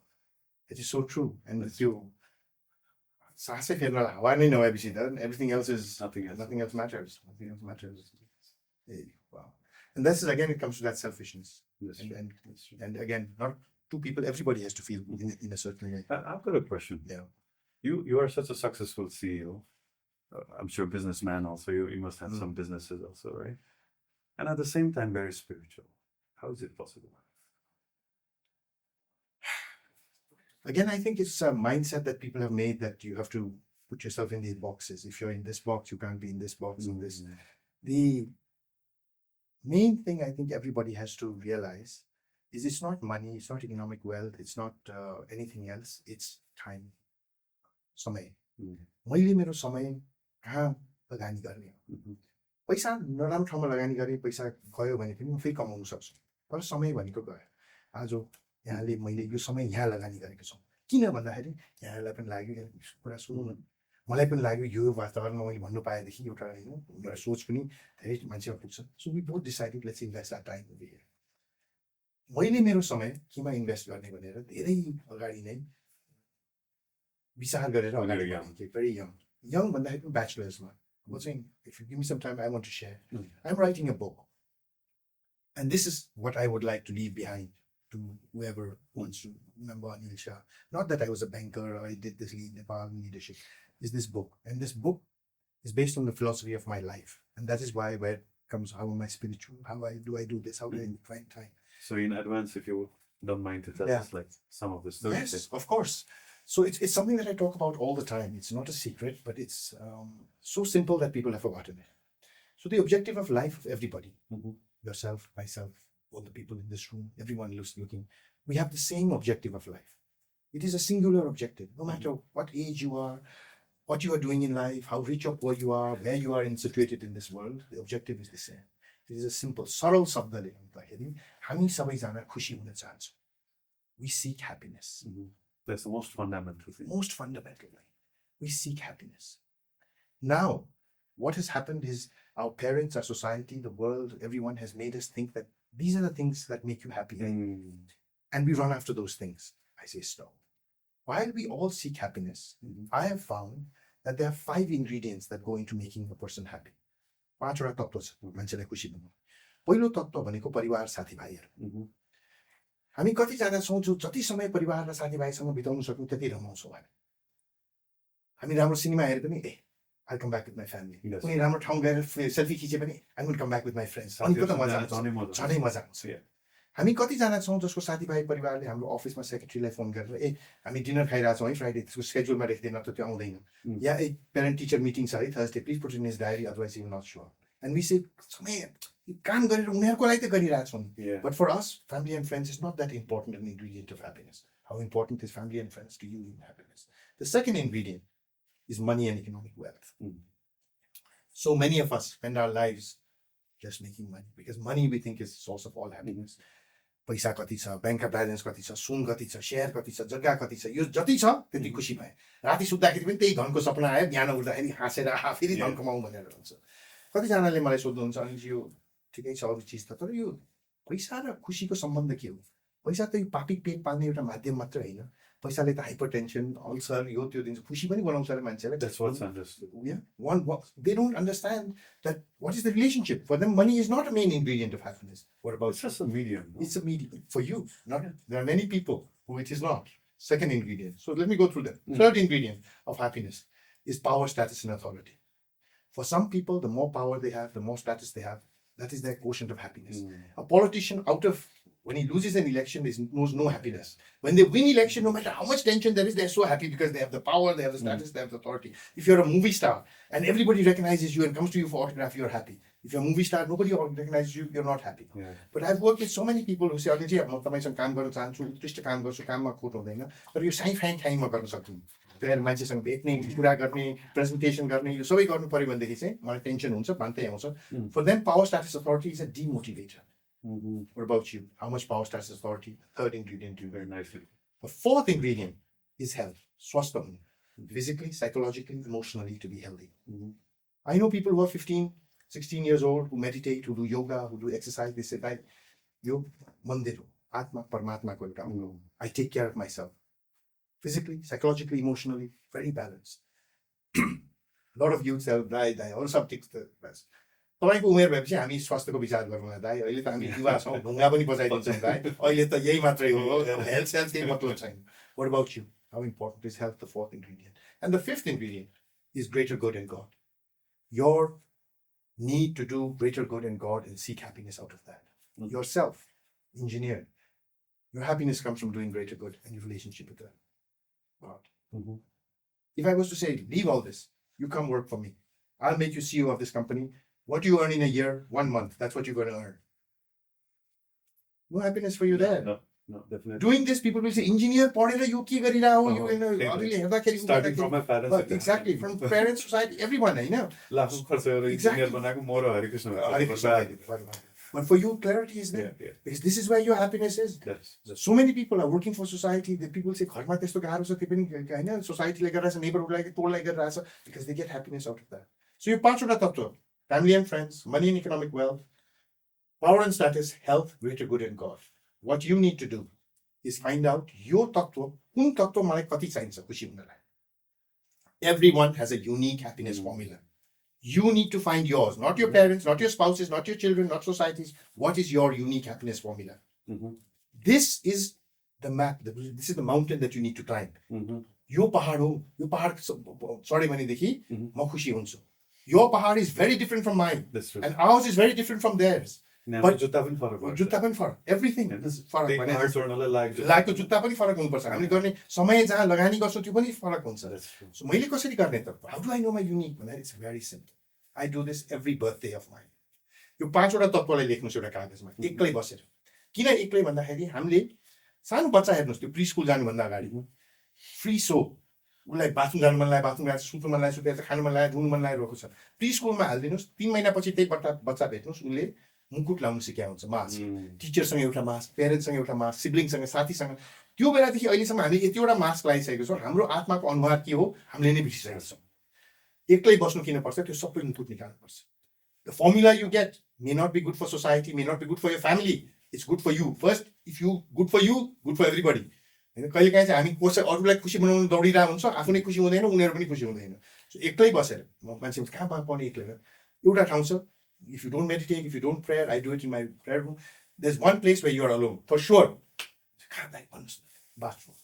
it is so true. And with you, everything else is nothing else matters. Nothing else matters. Wow. And this is again, it comes to that selfishness. And again, not two people, everybody has to feel in a certain way. I've got a question. Yeah. You are such a successful CEO. I'm sure businessman also. You must have some businesses also, right? And at the same time, very spiritual. How is it possible? Again, I think it's a mindset that people have made that you have to put yourself in these boxes. If you're in this box, you can't be in this box. In this. The main thing I think everybody has to realize is it's not money, it's not economic wealth, it's not anything else. It's time. समय मैले मेरो समय कहाँ लगानी गर्ने हो पैसा नराम्रो ठाउँमा लगानी गरे पैसा गयो भने पनि म फेरि कमाउन सक्छु तर समय भनेको गयो आज यहाँले मैले यो समय यहाँ लगानी गरेको छु किन भन्दाखेरि यहाँलाई पनि लाग्यो कुरा सुन्नु न मलाई पनि लाग्यो यो वातावरणमा मैले भन्नु पाएदेखि एउटा हैन मेरो सोच पनि धेरै मान्छेमा पुग्छ so we both decided let's invest our time over here मैले मेरो समय केमा इन्भेस्ट गर्ने भनेर धेरै अगाडि नै विचार गरेर अगाडि बढेँ very young भन्दाखेरि पनि ब्याचलर्समा म चाहिँ if you give me some time I want to share I'm writing a book and this is what I would like to leave behind to whoever wants to remember Anil Shah. Not that I was a banker or I did this Lead Nepal leadership. Is this book, and this book is based on the philosophy of my life, and that is why where it comes how am I spiritual, how do I do this, how do I find time. So in advance, if you don't mind to tell us like some of the stories. Yes, of course. So it's something that I talk about all the time. It's not a secret, but it's so simple that people have forgotten it. So the objective of life of everybody, yourself, myself, all the people in this room, everyone looking, we have the same objective of life. It is a singular objective. No matter what age you are, what you are doing in life, how rich or poor you are, where you are situated in this world, the objective is the same. It is a simple, सरल शब्दले भन्दाखेरि हामी सबैजना खुसी हुन चाहन्छौँ. We seek happiness. That's the most fundamental thing. Most fundamental thing. We seek happiness. Now, what has happened is our parents, our society, the world, everyone has made us think that these are the things that make you happy. And we run after those things. I say stop. While we all seek happiness, I have found that there are 5 ingredients that go into making a person happy. 5 तत्त्व छ मान्छेलाई खुसी बनाउनु. पहिलो तत्त्व भनेको परिवार साथीभाइहरू. हामी कतिजना छौँ जो जति समय परिवार र साथीभाइसँग बिताउन सक्यौँ त्यति रमाउँछौँ हामी. हामी राम्रो सिनेमा हेरे पनि I'll come back with my family. कुनै राम्रो ठाउँ गएर सेल्फी खिचे पनि I'm going to come back with my friends. अनि कता मजा आउँछ. झनै मजा आउँछ. हामी कतिजना छौँ जसको साथीभाइ परिवारले हाम्रो अफिसमा सेक्रेटरीलाई फोन गरेर हामी डिनर खाइरहेछौँ है फ्राइडे त्यसको स्केड्युलमा लेखिदिएन त त्यो आउँदैन या पेरेन्ट टिचर मिटिङ छ है Thursday please put in his diary otherwise he will not show up. And we say, काम गरेर उनीहरूको लागि त गरिरहेछौँ. Yeah. But for us, family and friends is not that important an ingredient of happiness. How important is family and friends to you in happiness? The second ingredient is money and economic wealth. So many of us spend our lives just making money because money we think is the source of all happiness. पैसा कति छ, ब्याङ्कका balance कति छ, सुन कति छ, share कति छ, जग्गा कति छ, यो जति छ त्यति खुसी भए. राति सुत्दाखेरि पनि त्यही धनको सपना आयो, बिहान उठ्दाखेरि हाँसेर फेरि धन कमाउँ भनेर हुन्छ. कतिजनाले मलाई सोध्नुहुन्छ, अनिलजी यो ठिकै छ अरू चिज त, तर यो पैसा र खुसीको सम्बन्ध के हो? पैसा त यो पापी पेट पाल्ने एउटा माध्यम मात्र होइन. पैसाले त हाइपरटेन्सन, अल्सर, यो त्यो दिन्छ, खुसी पनि बनाउँछ रे मान्छेलाई. That's what's understood. Yeah, they don't understand that what is the relationship. For them, money is not a main ingredient of happiness. What about It's just a medium. It's a medium for you. Not there are many people who it is not. Second ingredient. So let me go through them. Third ingredient of happiness is power, status, and authority. For some people, the more power they have, the more status they have, that is their quotient of happiness. A politician when he loses an election, knows no happiness. When they win election, no matter how much tension there is, they're so happy because they have the power, they have the status, they have the authority. If you're a movie star and everybody recognizes you and comes to you for autograph, you're happy. If you're a movie star, nobody recognizes you, you're not happy. Yeah. But I've worked with so many people who say, "Anilji, म तपाईसँग काम गर्न चाहन्छु, उत्कृष्ट काम गर्छु, काममा खोट हुँदैन, तर यो साइ फाइन ठाउँमा गर्न सक्दिनँ। फेरि मान्छेसँग भेट्ने, कुरा गर्ने, प्रेजेन्टेसन गर्ने, यो सबै गर्नु पर्यो भनेदेखि चाहिँ मलाई टेन्सन हुन्छ, भान्तै आउँछ." For them, power, status, authority is a demotivator. What about you? How much power, status, authority? Third ingredient to you. Very nicely. The fourth ingredient is health. Swastha. Physically, psychologically, emotionally to be healthy. I know people who are 15, 16 years old who meditate, who do yoga, who do exercise. They say, "Yo, mandiru, atma, parmatma ko euta ango. I take care of myself. Physically, psychologically, emotionally, very balanced." A lot of youths have died, or something. तपाईँको उमेर भएपछि हामी स्वास्थ्यको विचार गरौँला दाइ. अहिले त हामी युवा छौँ, ढुङ्गा पनि बजाइदिन्छौँ दाइ. अहिले त यही मात्रै हो, हेल्थ केही मतलब छैन. What about you? How important is health, the fourth ingredient? And the fifth ingredient is greater good in God. Your need to do greater good in God and seek happiness out of that. Yourself, engineered. Your happiness comes from doing greater good and your relationship with God. If I was to say, leave all this, you come work for me. I'll make you CEO of this company. What you earn in a year, 1 month, that's what you're going to earn. No happiness for you there. No, definitely. Doing this, people will say, engineer, padera yo ke garira ho, starting from my parents. Exactly, from parents, society, everyone, you know. But for you, clarity is there. Yeah. Because this is where your happiness is. Yes. So many people are working for society. The people say, society neighborhood because they get happiness out of that. So you pass tattva. Family and friends, money and economic wealth, power and status, health, greater good and God. What you need to do is find out your tattva, kun tattva malai kati chahincha khushi hunalai. Everyone has a unique happiness formula. You need to find yours, not your parents, not your spouses, not your children, not societies. What is your unique happiness formula? This is the map. This is the mountain that you need to climb. Yo pahad sorry भनेदेखि म खुशी हुन्छु. Your pahad is very different from mine. That's true. And ours is very different from theirs. But जुत्ता पनि फरक पर्छ. जुत्ता पनि फरक. Everything is फरक. पहाड चढ्नलाई लागेको जुत्ता पनि फरक हुनुपर्छ. हामीले गर्ने समय जहाँ लगानी गर्छौँ त्यो पनि फरक हुन्छ. So मैले कसरी गर्ने त? How do I know my unique? It's very simple. I do this every birthday of mine. यो 5 वटा तत्त्वलाई लेख्नुस् एउटा कागजमा एक्लै बसेर. किन एक्लै भन्दाखेरि हामीले सानो बच्चा हेर्नुस् त्यो प्री स्कुल जानु भन्दा अगाडि फ्री सो उलाई बाथरुम जानु मन लाग्यो बाथरुम गएर सुत्नु मन लाग्यो सुतेर खानु मन लाग्यो रुनु मन लागिरहेको छ. प्री स्कुलमा हाल्दिनुस् 3 महिनापछि त्यही बच्चा भेट्नुस् उले मुकुट लाउनु सिकाएको हुन्छ मास्क. टिचरसँग एउटा मास्क, पेरेन्ट्ससँग एउटा मास्क, सिब्लिङसँग साथीसँग. त्यो बेलादेखि अहिलेसम्म हामीले यतिवटा मास्क लगाइसकेको छौँ. हाम्रो आत्माको अनुहार के हो हामीले नै बिर्सिसकेका छौँ. एक्लै बस्नु किन पर्छ त्यो सबै मुकुट निकाल्नु पर्छ. The formula you get may not be good for society, may not be good for your family. It's good for you. First, if you good for you, good for everybody. कहिले काहीँ चाहिँ हामी कसै अरूलाई खुसी बनाउनु दौडिरहेको हुन्छ आफू नै खुसी हुँदैन उनीहरू पनि खुसी हुँदैन. सो एक्लै बसेर मान्छे कहाँ पाउने एक्लै एउटा ठाउँ छ. If you don't meditate, if you don't pray, I do it in my prayer room. There's one place where you are alone for sure. Bathroom.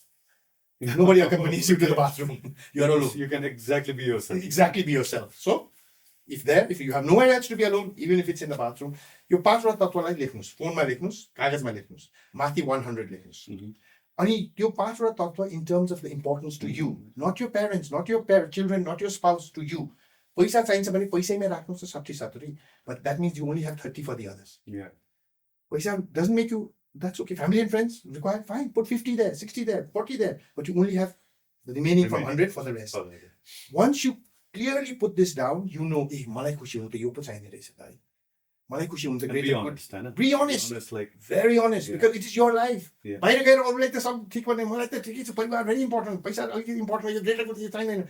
Nobody accompanies you to the bathroom. You are alone. You can exactly be yourself. Exactly be yourself. So if you have nowhere else to be alone, even if it's in the bathroom, your पाँचवटा तत्त्वलाई लेख्नुस्, फोनमा लेख्नुस्, कागजमा लेख्नुस्, माथि 100 लेख्नुस्. अनि त्यो पाँचवटा तत्त्व in terms of the importance to you, not your parents, not your children, not your spouse, to you. पैसा चाहिन्छ भने पैसैमा राख्नुहोस् 60-70, but that means you only have 30 for the others. Yeah. Paisa doesn't make you, that's okay. Family and friends required, fine, put 50 there, 60 there, 40 there, but you only have the remaining from 100 for the rest. Once you clearly put this down, you know, मलाई खुसी हुनु त यो पो चाहिने रहेछ त है, मलाई खुसी हुन्छ, be honest, be honest, like very honest, because it is your life. Yeah. बाहिर गएर अरूलाई त सब ठिक भने मलाई त ठिकै छ, परिवार very important, पैसा अलिकति important, यो ग्रेटरको त चाहिँदैन,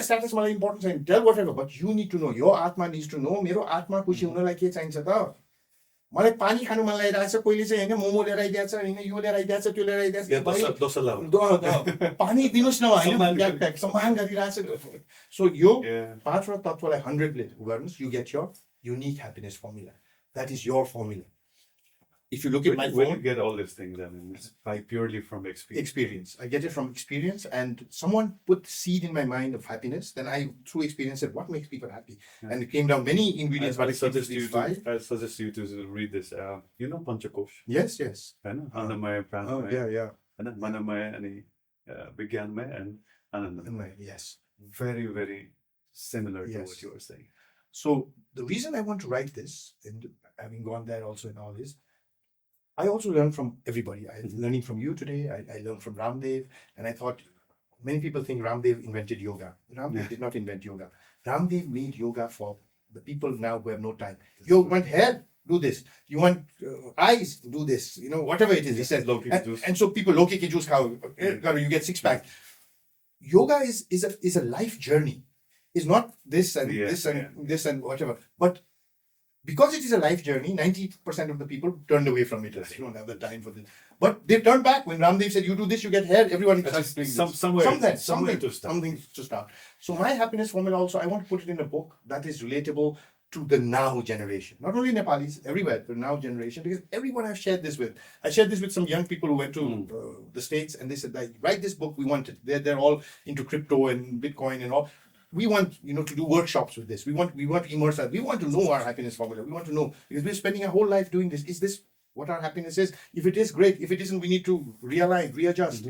status मलाई important छैन, tell whatever, but you need to know, your आत्मा needs to know, मेरो आत्मा खुसी हुनलाई के चाहिन्छ त, मलाई पानी खानु मन लागिरहेछ, कोहीले चाहिँ हैन मोमो लिएर आइदिएछ, हैन यो लिएर आइदिएछ, त्यो लिएर आइदिएछ, पानी दिनुस् न हैन, सम्मान गरिरहेछ. So यो पाँचवटा तत्त्वलाई 100 ले गर्नुस्, you get your unique happiness formula. That is your formula. If you look at my phone, when you get all these things, I mean, it's by purely from experience. I get it from experience, and someone put seed in my mind of happiness. Then I, through experience, said, what makes people happy? Yeah. And it came down many ingredients. I suggest you to read this. You know Panchakosh? Yes. Annamaya, Pranamaya. Yeah. Manamaya, and Vigyanmaya, and Anandamaya. Yes. Very, very similar to what you were saying. So the reason I want to write this, and having gone there also in all this, I also learned from everybody. I'm learning from you today. I learned from Ramdev, and I thought many people think Ramdev invented yoga. Ramdev did not invent yoga. Ramdev made yoga for the people now who have no time. You want hair? Do this. You want eyes? Do this. You know, whatever it is. He says. And so people, loki ki juice khao, you get six pack. Yoga is a life journey. It's not this and this and whatever. But because it is a life journey, 90% of the people turned away from it. They don't have the time for this. But they turned back when Ramdev said, you do this, you get hair, everyone starts doing this. Something to start. So my happiness formula also, I want to put it in a book that is relatable to the now generation. Not only Nepalese, everywhere, the now generation, because everyone I've shared this with. I shared this with some young people who went to the States, and they said, like, write this book, we want it. They're all into crypto and Bitcoin and all. We want, to do workshops with this. We want to immerse us. We want to know our happiness formula. We want to know, because we're spending our whole life doing this. Is this what our happiness is? If it is, great. If it isn't, we need to realign, readjust,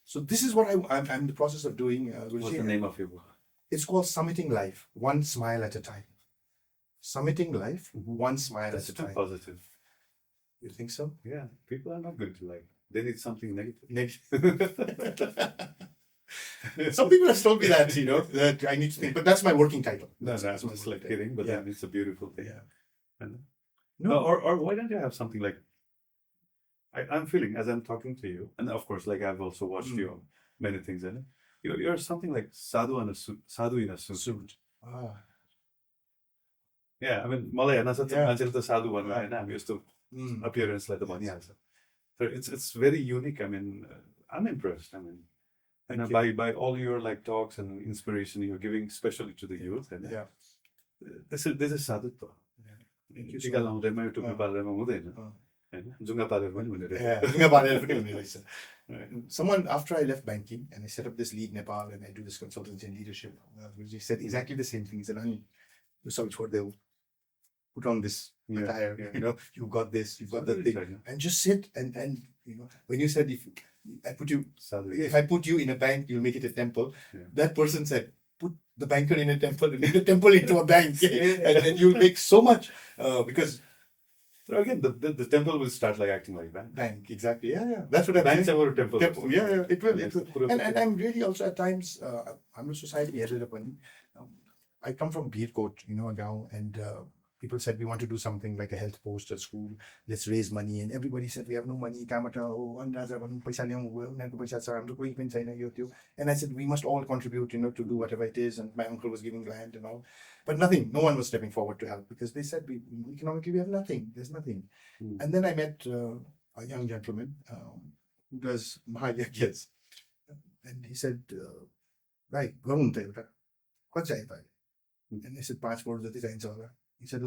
So this is what I'm in the process of doing. What's the name of your book? It's called Summiting Life, One Smile at a Time. Summiting Life, One Smile at a time. Positive. You think so? Yeah. People are not going to like. They need something negative. Some people have told me that, that I need to think, but that's my working title. That's just like kidding, but then it's a beautiful thing. Yeah. No, or why don't you have something like, I'm feeling as I'm talking to you, and of course, like I've also watched you many things in it. You're something like sadhu in a suit. Yeah, I mean, Malay, sadhu one, right? I'm used to appearance like the money answer. So it's very unique. I mean, I'm impressed. I mean, and by all your like talks and inspiration you're giving, especially to the youth, and this is sadhutva. टिका लाउँदैमा टुप्पी पारेरमा हुँदैन हैन जुङ्गा पारेर पनि हुने रहेछ जुङ्गा पारेर पनि हुने रहेछ. Someone, after I left banking and I set up this Lead Nepal and I do this consultancy and leadership, he said exactly the same thing. He said, "Anil, you सब छोड़ they, put on this attire, you got this, you got that thing, and just sit and when you said if I put you in a bank, you'll make it a temple." That person said, put the banker in a temple and make the temple into a bank, and then you'll make so much because again the temple will start like acting like bank. Exactly. That's what I banks are temple. It will. And I'm really also at times I'm a society editor. I come from Birkot, Gao, and people said we want to do something like a health post at school. Let's raise money, and everybody said we have no money. And I said we must all contribute, to do whatever it is. And my uncle was giving land and all, but nothing. No one was stepping forward to help because they said economically we have nothing. There's nothing. And then I met a young gentleman who does Mahayagya's, and he said, "Right, what's that?" And I said, 5 crore जति चाहिन्छ होला. He said,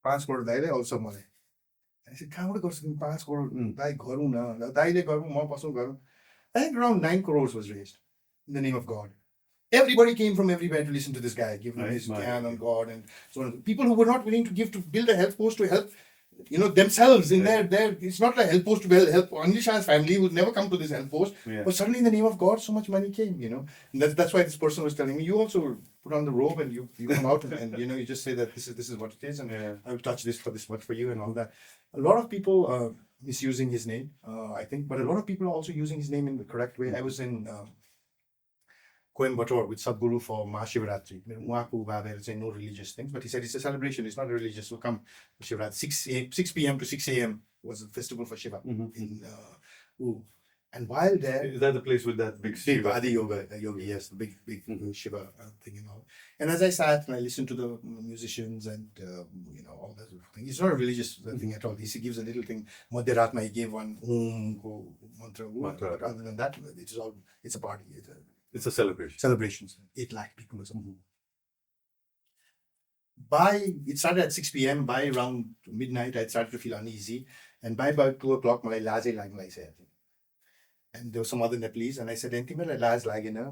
5 crore दाइले also मलाई. I said, कहाँबाट गर्छु 5 crore दाइ गरौँ न, दाइले गरौँ म पसौँ गरौँ. I think around 9 crores was raised in the name of God. Everybody came from everywhere to listen to this guy, give him his gyan on God and so on. People who were not willing to give to build a health post to help themselves in their it's not like help post to help Anil Shah's family would never come to this help post, but suddenly in the name of God so much money came, and that's why this person was telling me, you also put on the robe and you come out and you just say that this is what it is, and I will touch this much for you and all that. A lot of people misusing his name, I think, but a lot of people are also using his name in the correct way. I was in Coimbatore with Sadhguru for Mahashivaratri. It's no religious things, but he said it's a celebration. It's not religious. So come Shivaratri. 6 p.m. to 6 a.m. was a festival for Shiva in And while there, is that the place with that big Shiva? Adi Yogi, yes, the big Shiva thing and all. And as I sat and I listened to the musicians and all that thing, it's not a religious thing at all. He gives a little thing. Madhyaratma, he gave one mantra. But other than that, it's a party. It's a celebration. Celebrations. 8 lakh people or something. It started at 6 p.m. By around midnight, I started to feel uneasy. And by about 2 o'clock, I laze lagla, I said. And there were some other Nepalese, and I said, "Anything I laze lagena?"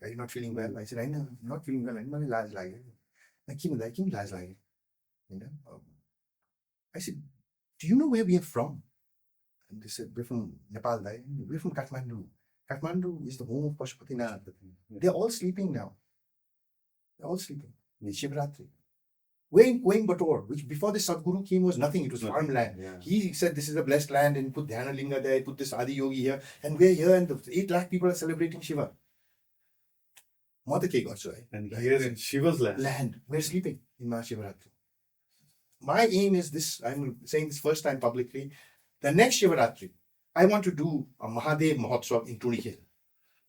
Are you not feeling well? I said, "I'm not feeling well. I'm laze lagena." I said, "Do you know where we are from?" And they said, "We're from Nepal. We're from Kathmandu. Kathmandu is the home of Pashupatinath. They're all sleeping now. They're all sleeping. It's Shivaratri. We're in Coimbatore, which before the Sadhguru came was nothing. It was farmland. Yeah. He said this is a blessed land and put Dhyana Linga there, put this Adi Yogi here, and we're here and the 8 lakh people are celebrating Shiva. And here in Shiva's land. We're sleeping in Mahashivaratri. My aim is this, I'm saying this first time publicly, the next Shivaratri, I want to do a Mahadev Mahotsav in Tunikhel.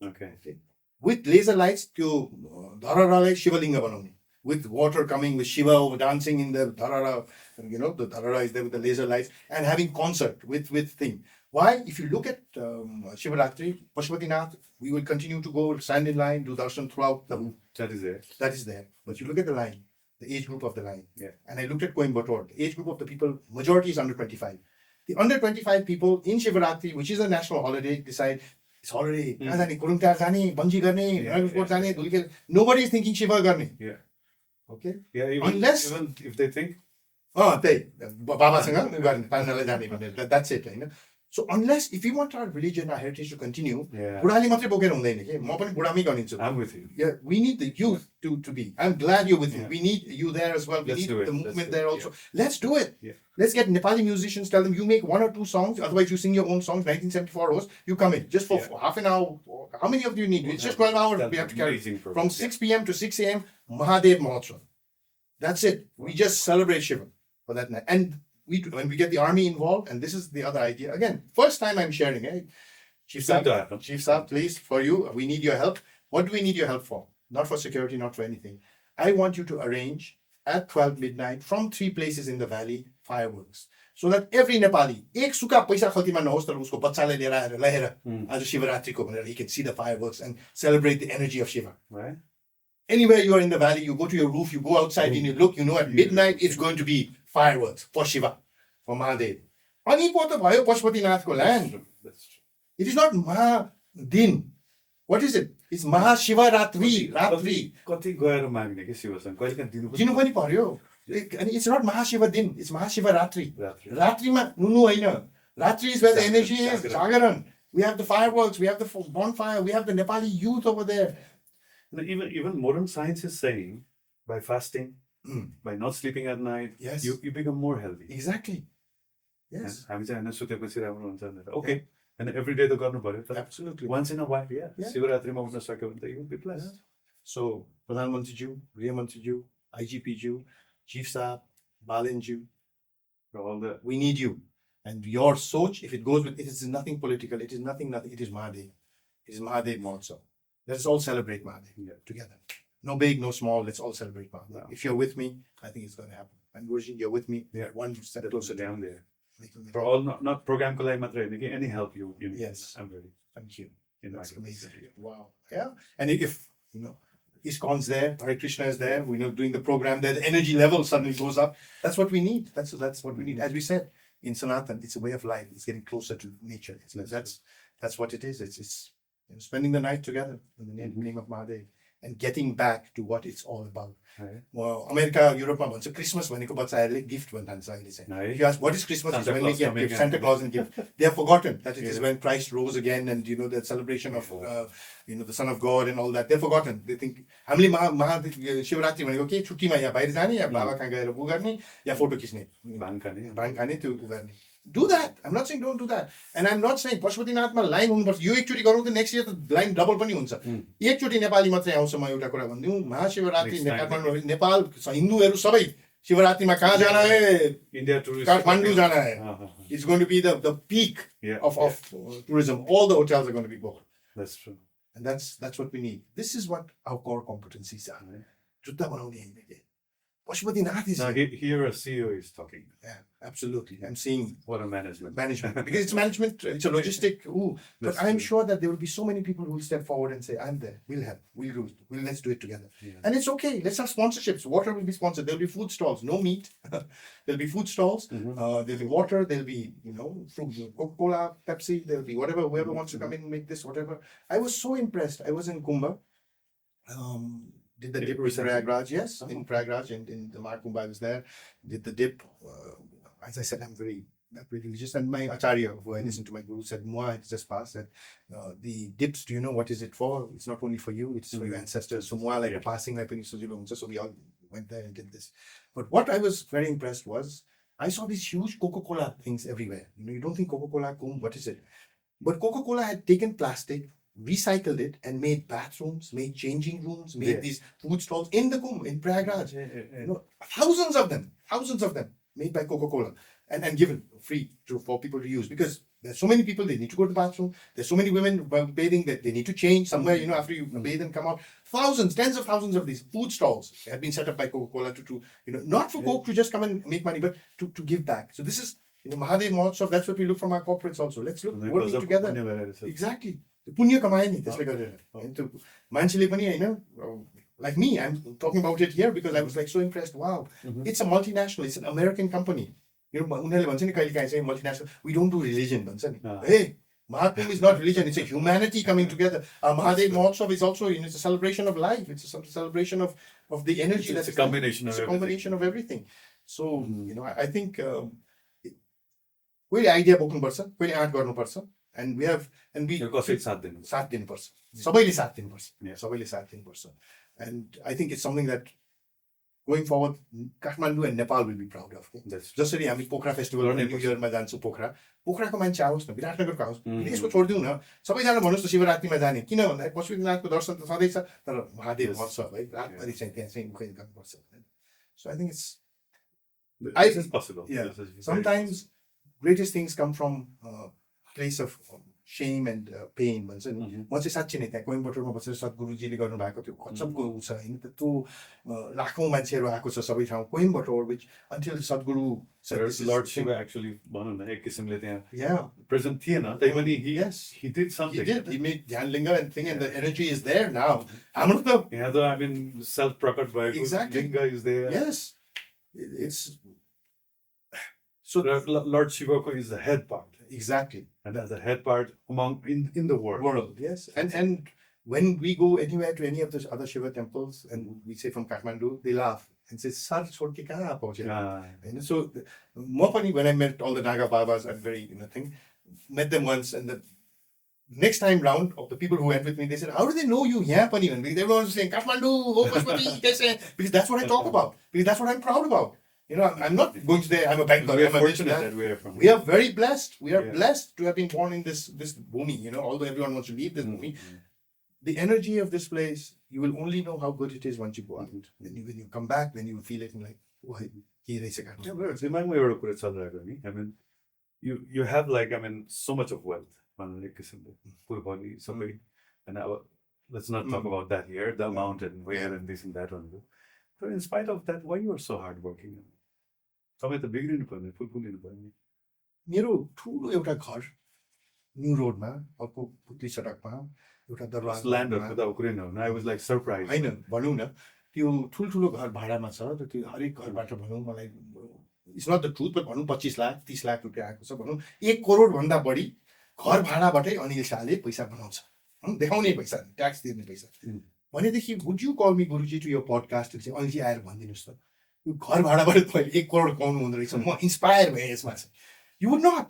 Okay. With laser lights to Dharara Shivalinga Banoni. With water coming, with Shiva dancing in the Dharara, the Dharara is there with the laser lights, and having concert with thing. Why? If you look at Shivaratri, Pashupatinath, we will continue to go stand in line, do darshan throughout. That is there. That is there. But you look at the line, the age group of the line. Yeah. And I looked at Coimbatore, the age group of the people, majority is under 25. The under 25 people in Shivaratri, which is a national holiday, decide it's holiday. Nobody is thinking Shiva Garni. Yeah. Okay. Yeah, even if they think. That's it. So unless, if we want our religion, our heritage to continue, I'm with you. Yeah, we need the youth to be. I'm glad you're with me. We need you there as well. We need the movement there also. Let's do it. Yeah. Let's get Nepali musicians, tell them you make 1 or 2 songs, otherwise you sing your own songs, 1974 hours, you come in just for half an hour. How many of you need? It's just 12 hours we have to carry. From 6 p.m. to 6 a.m., Mahadev Mahotsav. That's it. We just celebrate Shiva for that night. And when we get the army involved, and this is the other idea. Again, first time I'm sharing, Chief Saab, please, for you, we need your help. What do we need your help for? Not for security, not for anything. I want you to arrange at 12 midnight from 3 places in the valley, fireworks. So that every Nepali, ek suka paisa khaltima nahoस् tara usko bachale liera aera lahera आज शिवरात्रि को भनेर he can see the fireworks and celebrate the energy of Shiva. Right. Anywhere you are in the valley, you go to your roof, you go outside and you look, at midnight it's going to be fireworks for Shiva, for Mahadev. Ani po ta bhayo Pashupatinathko land. That's true. It is not Mahadin. What is it? It's Mahashivaratri. Ratri. कति गएर माग्ने के शिवसँग कहिले काहीँ दिनु पनि पर्यो. And it's not Mahashiva Din, it's Mahashivaratri. Ratrima nunu haina. Ratri is where the energy is. Jagaran. We have the fireworks, we have the bonfire, we have the Nepali youth over there. Even modern science is saying by fasting, by not sleeping at night, yes, you become more healthy. Exactly. Yes. Okay. And every day the garden. Absolutely. Once in a while, Shivaratri ma utna sakyo भने you will be blessed. So, Pradhan Mantri Ji, Griha Mantri Ji, IGP Ji, Chief Saab, Balin Ji, we need you. And your soch, if it goes with it, is nothing political. It is nothing. It is Mahadev. It is Mahadev Mahotsav. Let's all celebrate Mahadev together. No big, no small. Let's all celebrate Mahadev. No. If you're with me, I think it's going to happen. And Guruji, you're with me. Yeah. One step closer down there. For all, not program ko lai matra, any help you need. Yes. I'm ready. Thank you. That's amazing. Wow. Yeah. And if ISKCON's there, Hare Krishna is there, doing the program there, the energy level suddenly goes up. That's what we need. That's what we need. As we said, in Sanatana, it's a way of life. It's getting closer to nature. That's what it is. It's spending the night together in the name of Mahadev. and getting back to what it's all about. है America, Europe, Christmas भनेको बच्चाहरूले gift भन्न थाल्छ अहिले चाहिँ. If you ask what is Christmas, it's when we get gifts, Santa Claus and gift. They have forgotten that it is when Christ rose again, and the celebration of the Son of God and all that. They've forgotten. They think हामीले शिवरात्रि भनेको के छुट्टीमा या बाहिर जाने या बाबा कहाँ गएर उ गर्ने या फोटो खिच्ने भाङ खाने त्यो उ गर्ने. Do that. I'm not saying don't do that. And I'm not saying पशुपतिनाथमा लाइन हुनुपर्छ. यो एकचोटि गरौँ त नेक्स्ट इयर त लाइन डबल पनि हुन्छ. एकचोटि नेपाली मात्रै आउँछ. म एउटा कुरा भनिदिउँ, महाशिवरात्रि काठमाडौँ नेपाल हिन्दूहरू सबै शिवरात्रिमा कहाँ जाना है? India tourist काठमाडौँ जाना है. It's going to be the peak of tourism. All the hotels are going to be booked. That's true. And that's what we need. This is what our core competencies are. जुत्ता बनाउने हैन के. Pashupatinath is here a CEO is talking. Yeah, absolutely. I'm seeing What a management. because it's management, it's a logistic. But I'm sure that there will be so many people who will step forward and say, "I'm there. We'll help. We'll do it. Let's do it together." Yeah. And it's okay. Let's have sponsorships. Water will be sponsored. There'll be food stalls. No meat. There'll be food stalls. There'll be water. There'll be fruit, Coca-Cola, Pepsi. There'll be whatever. Whoever wants to come in and make this, whatever. I was so impressed. I was in Kumbh. Did the dip in Prayagraj, yes, in Prayagraj, and in the Mahakumbh I was there. Did the dip. As I said, I'm very religious, and my acharya, who I listened to, my guru, said, "Mua, it's just passed. That the dips, do you know what is it for? It's not only for you; it's for your ancestors. So mua like a passing like so we all went there and did this. But what I was very impressed was I saw these huge Coca-Cola things everywhere. You don't think Coca-Cola, what is it? But Coca-Cola had taken plastic, recycled it, and made bathrooms, made changing rooms, made these food stalls in the Kumbh, in Prayagraj. Thousands of them made by Coca-Cola and given free for people to use, because there's so many people, they need to go to the bathroom. There's so many women bathing that they need to change somewhere, after you bathe and come out. Thousands, tens of thousands of these food stalls have been set up by Coca-Cola to not for Coke to just come and make money, but to give back. So this is, Mahadev Mahotsav, that's what we look from our corporates also. Let's look, working together. Exactly. Punya kamayo ni त्यसले गरेर. मान्छेले पनि हैन, like me, I'm talking about it here because I was like so impressed. Wow, it's a multinational, it's an American company. उनीहरूले भन्छ नि कहिले काहीँ चाहिँ multinational, we don't do religion भन्छ नि. Hey, Mahakumbh is not religion, it's a humanity coming together. Mahadev Mahotsav is also, it's a celebration of life, it's a celebration of the energy. It's a combination of everything. So, I think कोही idea बोक्नुपर्छ, कोही आँट गर्नुपर्छ. And we कसैले साथ दिनुपर्छ. सबैले साथ दिनुपर्छ. And I think it's something that going forward, Kathmandu and Nepal will be proud of. जसरी हामी पोखरा फेस्टिभल न्यू इयरमा जान्छौँ पोखराको मान्छे आओस् न, विराटनगरको आओस्, यसको छोडिदिउँ न, सबैजना भन्नुहोस् न शिवरात्रिमा जाने, किन भन्दा पशुपतिनाथको दर्शन त सधैँ छ, तर महादेव महोत्सव है रातभरि चाहिँ त्यहाँ चाहिँ मुखै गर्नुपर्छ. So I think it's possible. Yeah, sometimes greatest things come from place of shame and pain भन्छ नि. म चाहिँ साँच्चै नै त्यहाँ कोइम्बटोरमा बसेर सद्गुरुजीले गर्नुभएको त्यो गजबको उ छ हैन, त्यो लाखौँ मान्छेहरू आएको छ सबै ठाउँ Coimbatore, which until Sadhguru said this is Lord Shiva actually भनौँ न एक किसिमले त्यहाँ yeah present थिएन, त्यही पनि he did something. He made Dhyanlinga and thing, and the energy is there now. हाम्रो त यहाँ त I mean self प्रकट भएको लिङ्ग is there. Yes, it's so Lord Shiva is the head part. Exactly. And that's the head part among in the world. Yes. And when we go anywhere to any of the other Shiva temples and we say from Kathmandu, they laugh and say, "Sir, chhod ke kahan aap pahuche?" And so when I met all the Naga Babas, I'm very met them once, and the next time round of the people who went with me, they said, "How do they know you here, Panivan?" Because everyone was saying, "Kathmandu, ho Pashupati," because that's what I talk about. Because that's what I'm proud about. I'm not going to say I'm a banker. We are fortunate that we are from. We are very blessed. We are blessed to have been born in this bhumi. Although everyone wants to leave this bhumi, the energy of this place, you will only know how good it is once you go out. When you come back, then you will feel it and like, oh, here is a kind. I mean, you have so much of wealth. And let's not talk about that here, the amount and where and this and that one. But in spite of that, why you are so hardworking? तपाईँ त बिग्रिनु पर्ने फुलफुलिनु पर्ने. मेरो ठुलो एउटा घर new रोडमा अर्को पुतली सडकमा एउटा दरबार ल्यान्डहरुको त उक्रिन हो. I was like surprised. हैन भनौँ न त्यो ठुलठुलो घर भाडामा छ र त्यो हरेक घरबाट भनौँ मलाई it's not the truth but भनौँ 25 लाख 30 लाख रुपैयाँ आएको छ भनौँ 1 करोड भन्दा बढी घर भाडाबाटै अनिल शाहले पैसा बनाउँछ. देखाउने पैसा, ट्याक्स तिर्ने पैसा. भनेदेखि वुड यु कल मी गुरुजी टु यो पडकास्ट चाहिँ अलिकति आएर भनिदिनुहोस् त यो घर भाडाबाट पहिले 1 करोड कमाउनु हुँदो रहेछ म इन्सपायर भएँ यसमा चाहिँ you would not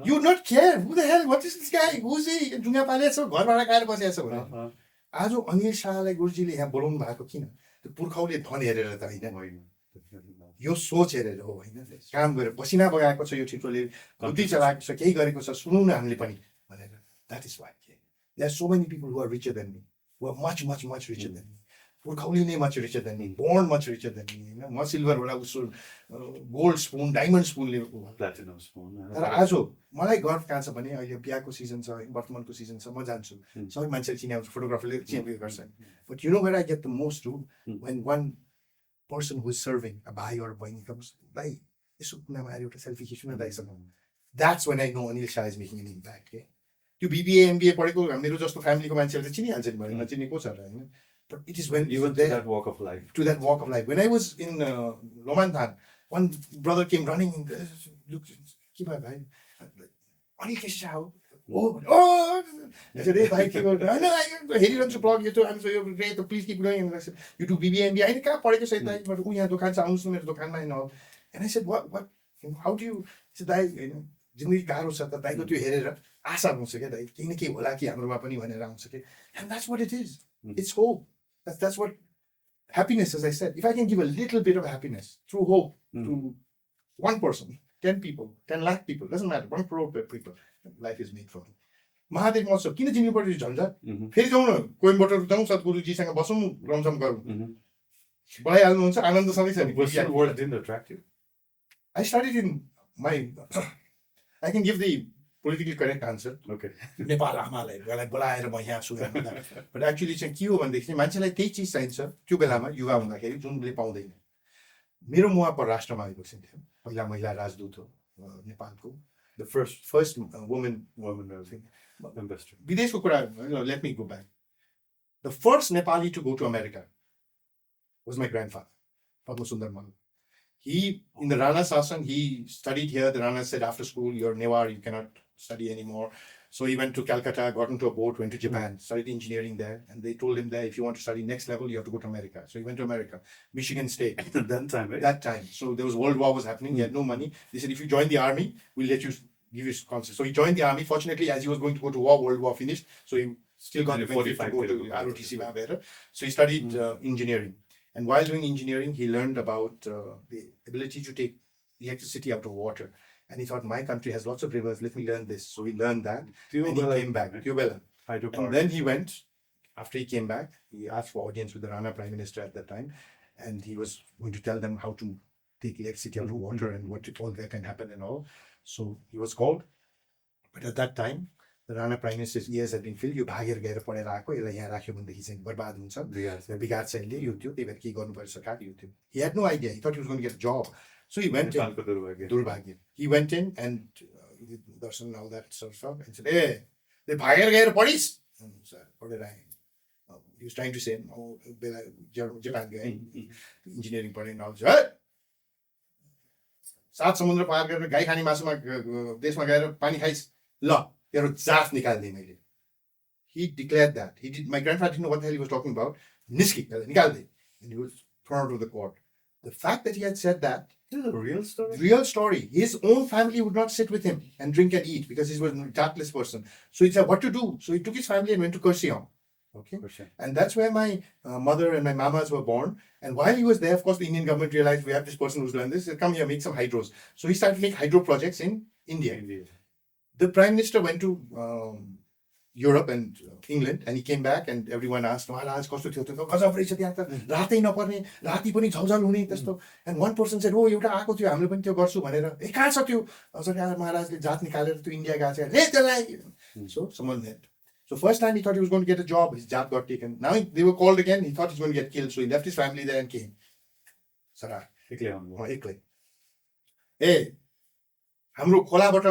you would not care who the hell what is this guy who चाहिँ ढुङ्गा पालेछ घर भाडा खाएर बसेछ भने आज अनिल शाहलाई गुरुजीले यहाँ बोलाउनु भएको किन त्यो पुर्खौले धन हेरेर त होइन यो सोच हेरेर हो होइन काम गरेर पसिना बगाएको छ यो ठिटोले बुद्धि चलाएको छ केही गरेको छ सुनौँ न हामीले पनि भनेर that is why there are so many people who are richer than me who are much, much, much richer than me. Purkhauli ne much richer than me. Born much richer than me. म silver होला उसो gold spoon diamond स्पुनले platinum spoon तर आज मलाई गर्व कहाँ छ भने अहिले बिहाको सिजन छ वर्तमानको सिजन छ म जान्छु सबै मान्छेले चिनाउँछ फोटोग्राफरले चिनाउने गर्छ but you know where I get the most to when one person who is serving a भाइ or बहिनी comes भाइ यसो कुनामा आएर एउटा सेल्फी खिच्नु न दाइसँग that's when I know Anil Shah is making an impact के त्यो बिबिए एमबिए पढेको मेरो जस्तो फ्यामिलीको मान्छेहरूले त चिनिहाल्छ नि भने नचिनेको छ र होइन but it is when even to that walk of life when I was in Lomantan one brother came running look के भयो भाइ अनिल केशरी शाह हो रे भाइ के गर्नु होइन हेरिरहन्छु ब्लग यो यो रे त please keep going you do BBA MBA अहिले कहाँ पढेको छ दाइ बट ऊ यहाँ दोकान छ आउनुहोस् न मेरो दोकानमा होइन and I said what how do you दाइ होइन जिन्दगी गाह्रो छ त दाइको त्यो हेरेर आशा आउँछ क्या दाइ केही न केही होला कि हाम्रोमा पनि भनेर आउँछ कि and that's what it is it's hope that's what happiness, as I said. If I can give a little bit of happiness through hope to one person, 10 people, 10 lakh people, doesn't matter, 1 crore people, life is made for me. Mahadev महोत्सव किन जिम्नु पर्यो झन्झट फेरि जाउँ न कोइम्बटोर जाउँ सद्गुरुजीसँग बसौँ रमझम गरौँ बोलाइहाल्नुहुन्छ आनन्द सधैँ छ नि I studied in my I can give the politically correct answer. Okay. Nepal आमालाई बोलाएर म यहाँ छु बट एक्चुअली चाहिँ के हो भनेदेखि चाहिँ मान्छेलाई त्यही चिज चाहिन्छ त्यो बेलामा युवा हुँदाखेरि जुनले पाउँदैन मेरो मुवा परराष्ट्रमा आइपुग्छ थियो पहिला महिला राजदूत हो नेपालको the first woman ambassador विदेशको कुरा let me go back the first Nepali to go to America was my grandfather Padma Sundar Malla he in the Rana Sassan he studied here. The Rana said after school you're Newar, you cannot study anymore, so he went to Calcutta, got into a boat, went to Japan, studied engineering there, and they told him that if you want to study next level you have to go to America. So he went to America, Michigan State. that time, right? That time, so there was World War was happening. He had no money. They said if you join the army we'll let you give you sponsor. So he joined the army. Fortunately, as he was going to go to war, World War finished, so he still got the benefit to go to ROTC better. So he studied engineering. And while doing engineering, he learned about the ability to take electricity out of water. And he thought, my country has lots of rivers, let me learn this. So he learned that. And he came back. And then he went, after he came back, he asked for audience with the Rana Prime Minister at that time. And he was going to tell them how to take electricity out of water and what all that can happen and all. So he was called. But at that time, the Rana Prime Minister's ears had been filled. You भागेर गएर पढेर आएको यसलाई यहाँ राख्यो भनेदेखि चाहिँ बर्बाद हुन्छ बिगार्छ यसले यो त्यो त्यही भएर के गर्नुपर्छ काट यो त्यो he had no idea. He thought he was going to get a job. So he went in. दुर्भाग्य. He went in and darshan and all that sort of stuff and said, hey, they भागेर गएर पढिस् पढेर आएँ. He was trying to say, oh, Japan guy, engineering पढेँ and all that. 7 समुद्र पार गरेर गाई खाने मासुमा देशमा गएर पानी खाइस् ल तेरो जात निकाल्दै मैले. He declared that. My grandfather didn't know what the hell he was talking about. Nikalde. And he was thrown out of the court. The fact that he had said that. This is a real story? Real story. His own family would not sit with him and drink and eat because he was a tactless person. So he said, what to do? So he took his family and went to Kurseong. Okay. And that's where my mother and my mamas were born. And while he was there, of course, the Indian government realized we have this person who's learned this. He said, come here, make some hydros. So he started to make hydro projects in India. The Prime Minister went to Europe and England and he came back and everyone asked, Maharaj, कस्तो थियो त्यो गजब रहेछ त्यहाँ त रातै नपर्ने राति पनि झलझल हुने त्यस्तो. And one person said, oh एउटा आएको थियो हामीले पनि त्यो गर्छु भनेर ए कहाँ छ त्यो हजुर महाराजले जात निकालेर त्यो इन्डिया गएको छ ले त्यसलाई. So someone went. So first time he thought he was going to get a job, his job got taken. Now they were called again, he thought he was going to get killed, so he left his family there and came. Sarar एक्लै ए हाम्रो खोलाबाट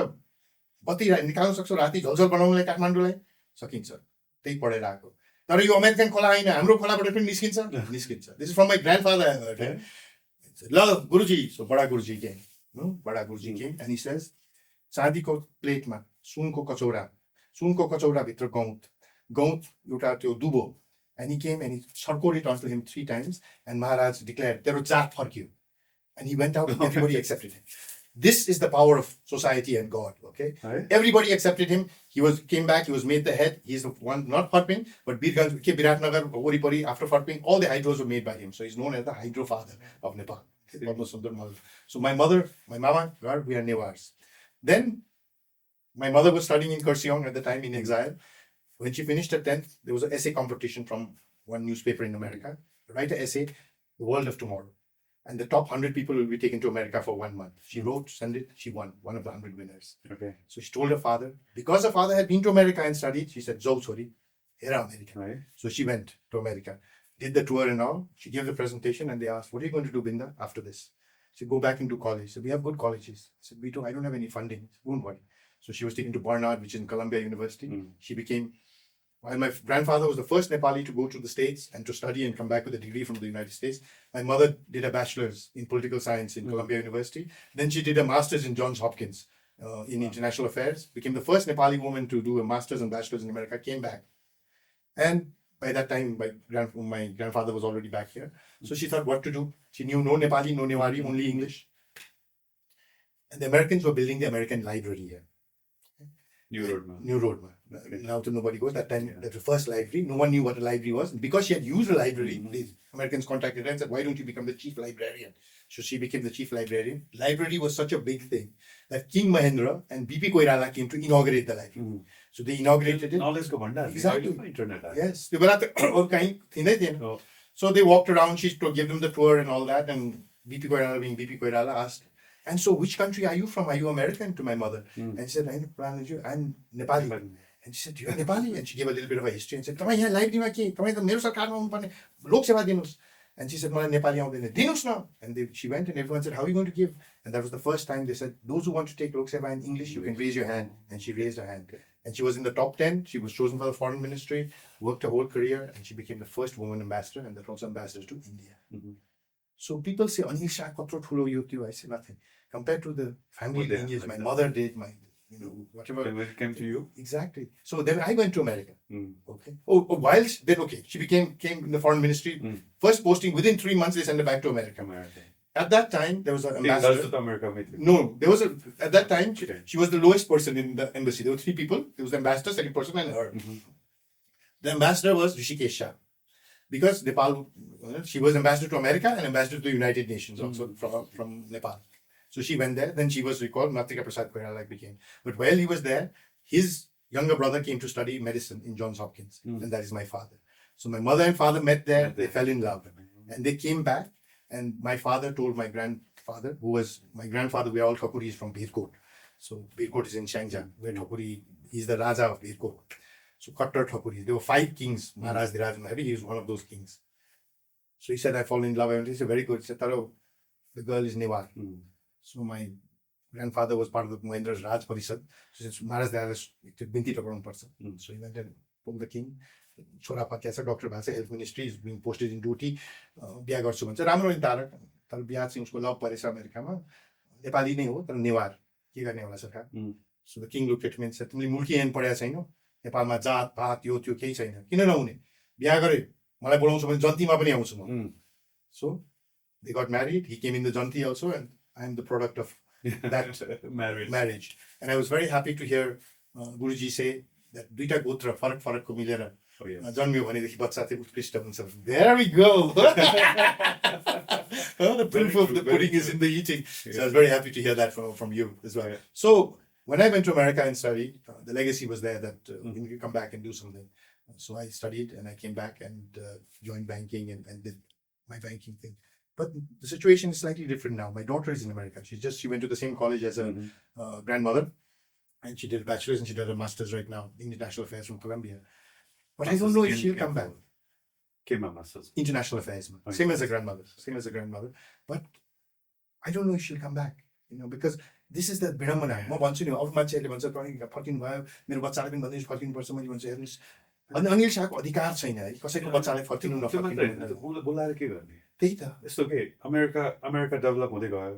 बत्ती निकाल्न सक्छौ राति झलझल बनाउनलाई काठमाडौँलाई सकिन्छ त्यही पढेर आएको. तर यो अमेरिकन खोला हैन हाम्रो खोलाबाट पनि निस्किन्छ. This is from my grandfather I heard. ल गुरुजी, so बडा गुरुजी came and he says चाँदीको प्लेटमा सुनको कचौरा भित्र गौत एउटा त्यो दुबो And he came and he circled it onto him 3 times. And Maharaj declared, "Tero jaat farkyo." And he went out and everybody accepted him. This is the power of society and God. Okay, Right. everybody accepted him. He came back. He was made the head. He's the one, not Fatping, but Biratnagar, Oripori. After Fatping, all the hydros were made by him. So he's known as the hydro father of Nepal. So my mother, my mama, God, we are Newars. Then my mother was studying in Kurseong at the time in exile. When she finished her 10th, there was an essay competition from one newspaper in America. Write an essay, The World of Tomorrow. And the top 100 people will be taken to America for 1 month. She wrote, sent it, she won, one of the 100 winners. Okay. So she told her father, because her father had been to America and studied, she said, "Zo, sorry, here America." Right. So she went to America, did the tour and all. She gave the presentation and they asked, "What are you going to do, Binda, after this?" She said, "Go back into college." So we have good colleges. I said, I don't have any funding. Said, "Don't worry." So she was taken to Barnard, which is in Columbia University. She became, while my grandfather was the first Nepali to go to the States and to study and come back with a degree from the United States, my mother did a bachelor's in political science in Columbia University. Then she did a master's in Johns Hopkins in international affairs, became the first Nepali woman to do a master's and bachelor's in America, came back. And by that time, my grandfather was already back here. So she thought what to do. She knew no Nepali, no Newari, only English. And the Americans were building the American library here. New Road. Now to nobody goes. That time, that was the first library. No one knew what a library was. And because she had used a library, the Americans contacted her and said, "Why don't you become the chief librarian?" So she became the chief librarian. Library was such a big thing that King Mahendra and BP Koirala came to inaugurate the library. So they inaugurated it. Knowledge go bhanda. Exactly. Internet. Yes. So they walked around. She gave them the tour and all that. And BP Koirala, being BP Koirala, asked, "And so, which country are you from? Are you American?" To my mother. And she said, "I'm Nepali." And she said, "You're Nepali?" And she gave a little bit of a history and said, "Tamai yaha library ma ke? Tamai ta mero sarkaरमा hunनुपर्ne. Lok seva dinus." And she said, "Malai Nepali aunदैन." "Dinus na." And she went and everyone said, "How are you going to give?" And that was the first time they said, "Those who want to take Lok Seva in English, you can raise your hand." And she raised her hand. And she was in the top 10. She was chosen for the foreign ministry, worked her whole career, and she became the first woman ambassador and the first ambassador to India. So people say, "Anil Shah kotro thulo yo tyo." I say nothing. Compared to the family lineage, my mother did, whatever. When it came to you? Exactly. So then I went to America. Okay. Okay. She came in the foreign ministry. First posting, within 3 months, they sent her back to America. At that time, there was an ambassador. No, there was at that time, she was the lowest person in the embassy. There were 3 people. There was the ambassador, second person, and her. The ambassador was Reta World Shah. Because Nepal, she was ambassador to America and ambassador to the United Nations also from Nepal. So she went there. Then she was recalled. Matrika Prasad Koirala became. But while he was there, his younger brother came to study medicine in Johns Hopkins. And that is my father. So my mother and father met there. They fell in love. And they came back. And my father told my grandfather, who was my grandfather, we are all Thakuris from Birkot. So Birkot is in Shangja, where Thakuri is the Raja of Birkot. So Kattar Thakuris. There were 5 kings. Maharaj Diraj Mahari, he was one of those kings. So he said, "I fall in love." And he said, "Very good." He said, "Taro, the girl is Newar." So my grandfather was part of the Mahendra's Raj Parishad. So since Maharaj Diraj Binti Takarun person. So he went and told the king, "Chora pa kaisa Dr. Bhasa, health ministry is being posted in duty. Biha garchu bhन्छ." "राम्रो नि तारा, तर बिहा चाहिँ उसको love परेछ अमेरिकामा. नेपाली नै हो तर नेवार. के गर्ने होला सरकार?" So the king looked at me and said, "तिमीले मुल्की ऐन पढेका छैनौ? नेपालमा जात पात यो त्यो केही छैन. किन नहुने? बिहा गरे मलाई बोलाउँछु भने जन्तीमा पनि आउँछु म." So they got married. He came in the janti also, and I am the product of that marriage. And I was very happy to hear Guruji say that duita gotra farak ko milera जन्मियो भनेदेखि बच्चा चाहिँ उत्कृष्ट हुन्छ. There we go. The proof of the pudding is in the eating. So I was very happy to hear that from you as well. So when I went to America and studied, the legacy was there that we could come back and do something. So I studied and I came back and joined banking and did my banking thing. But the situation is slightly different now. My daughter is in America. She went to the same college as her grandmother, and she did a bachelor's and she did a master's right now in international affairs from Columbia. But I don't know if she'll come back. International affairs, same as a grandmother. But I don't know if she'll come back. Because this is the Biramana. म भन्छु नि अरू मान्छेहरूले भन्छ फर्किनु भयो मेरो बच्चालाई पनि भन्दैछु फर्किनुपर्छ. मैले भन्छु हेर्नुहोस् अनिल शाहको अधिकार छैन है कसैको बच्चालाई फर्किनु नफर्किनु. बोलाएर के गर्ने? त्यही त यस्तो के अमेरिका डेभलप हुँदै गयो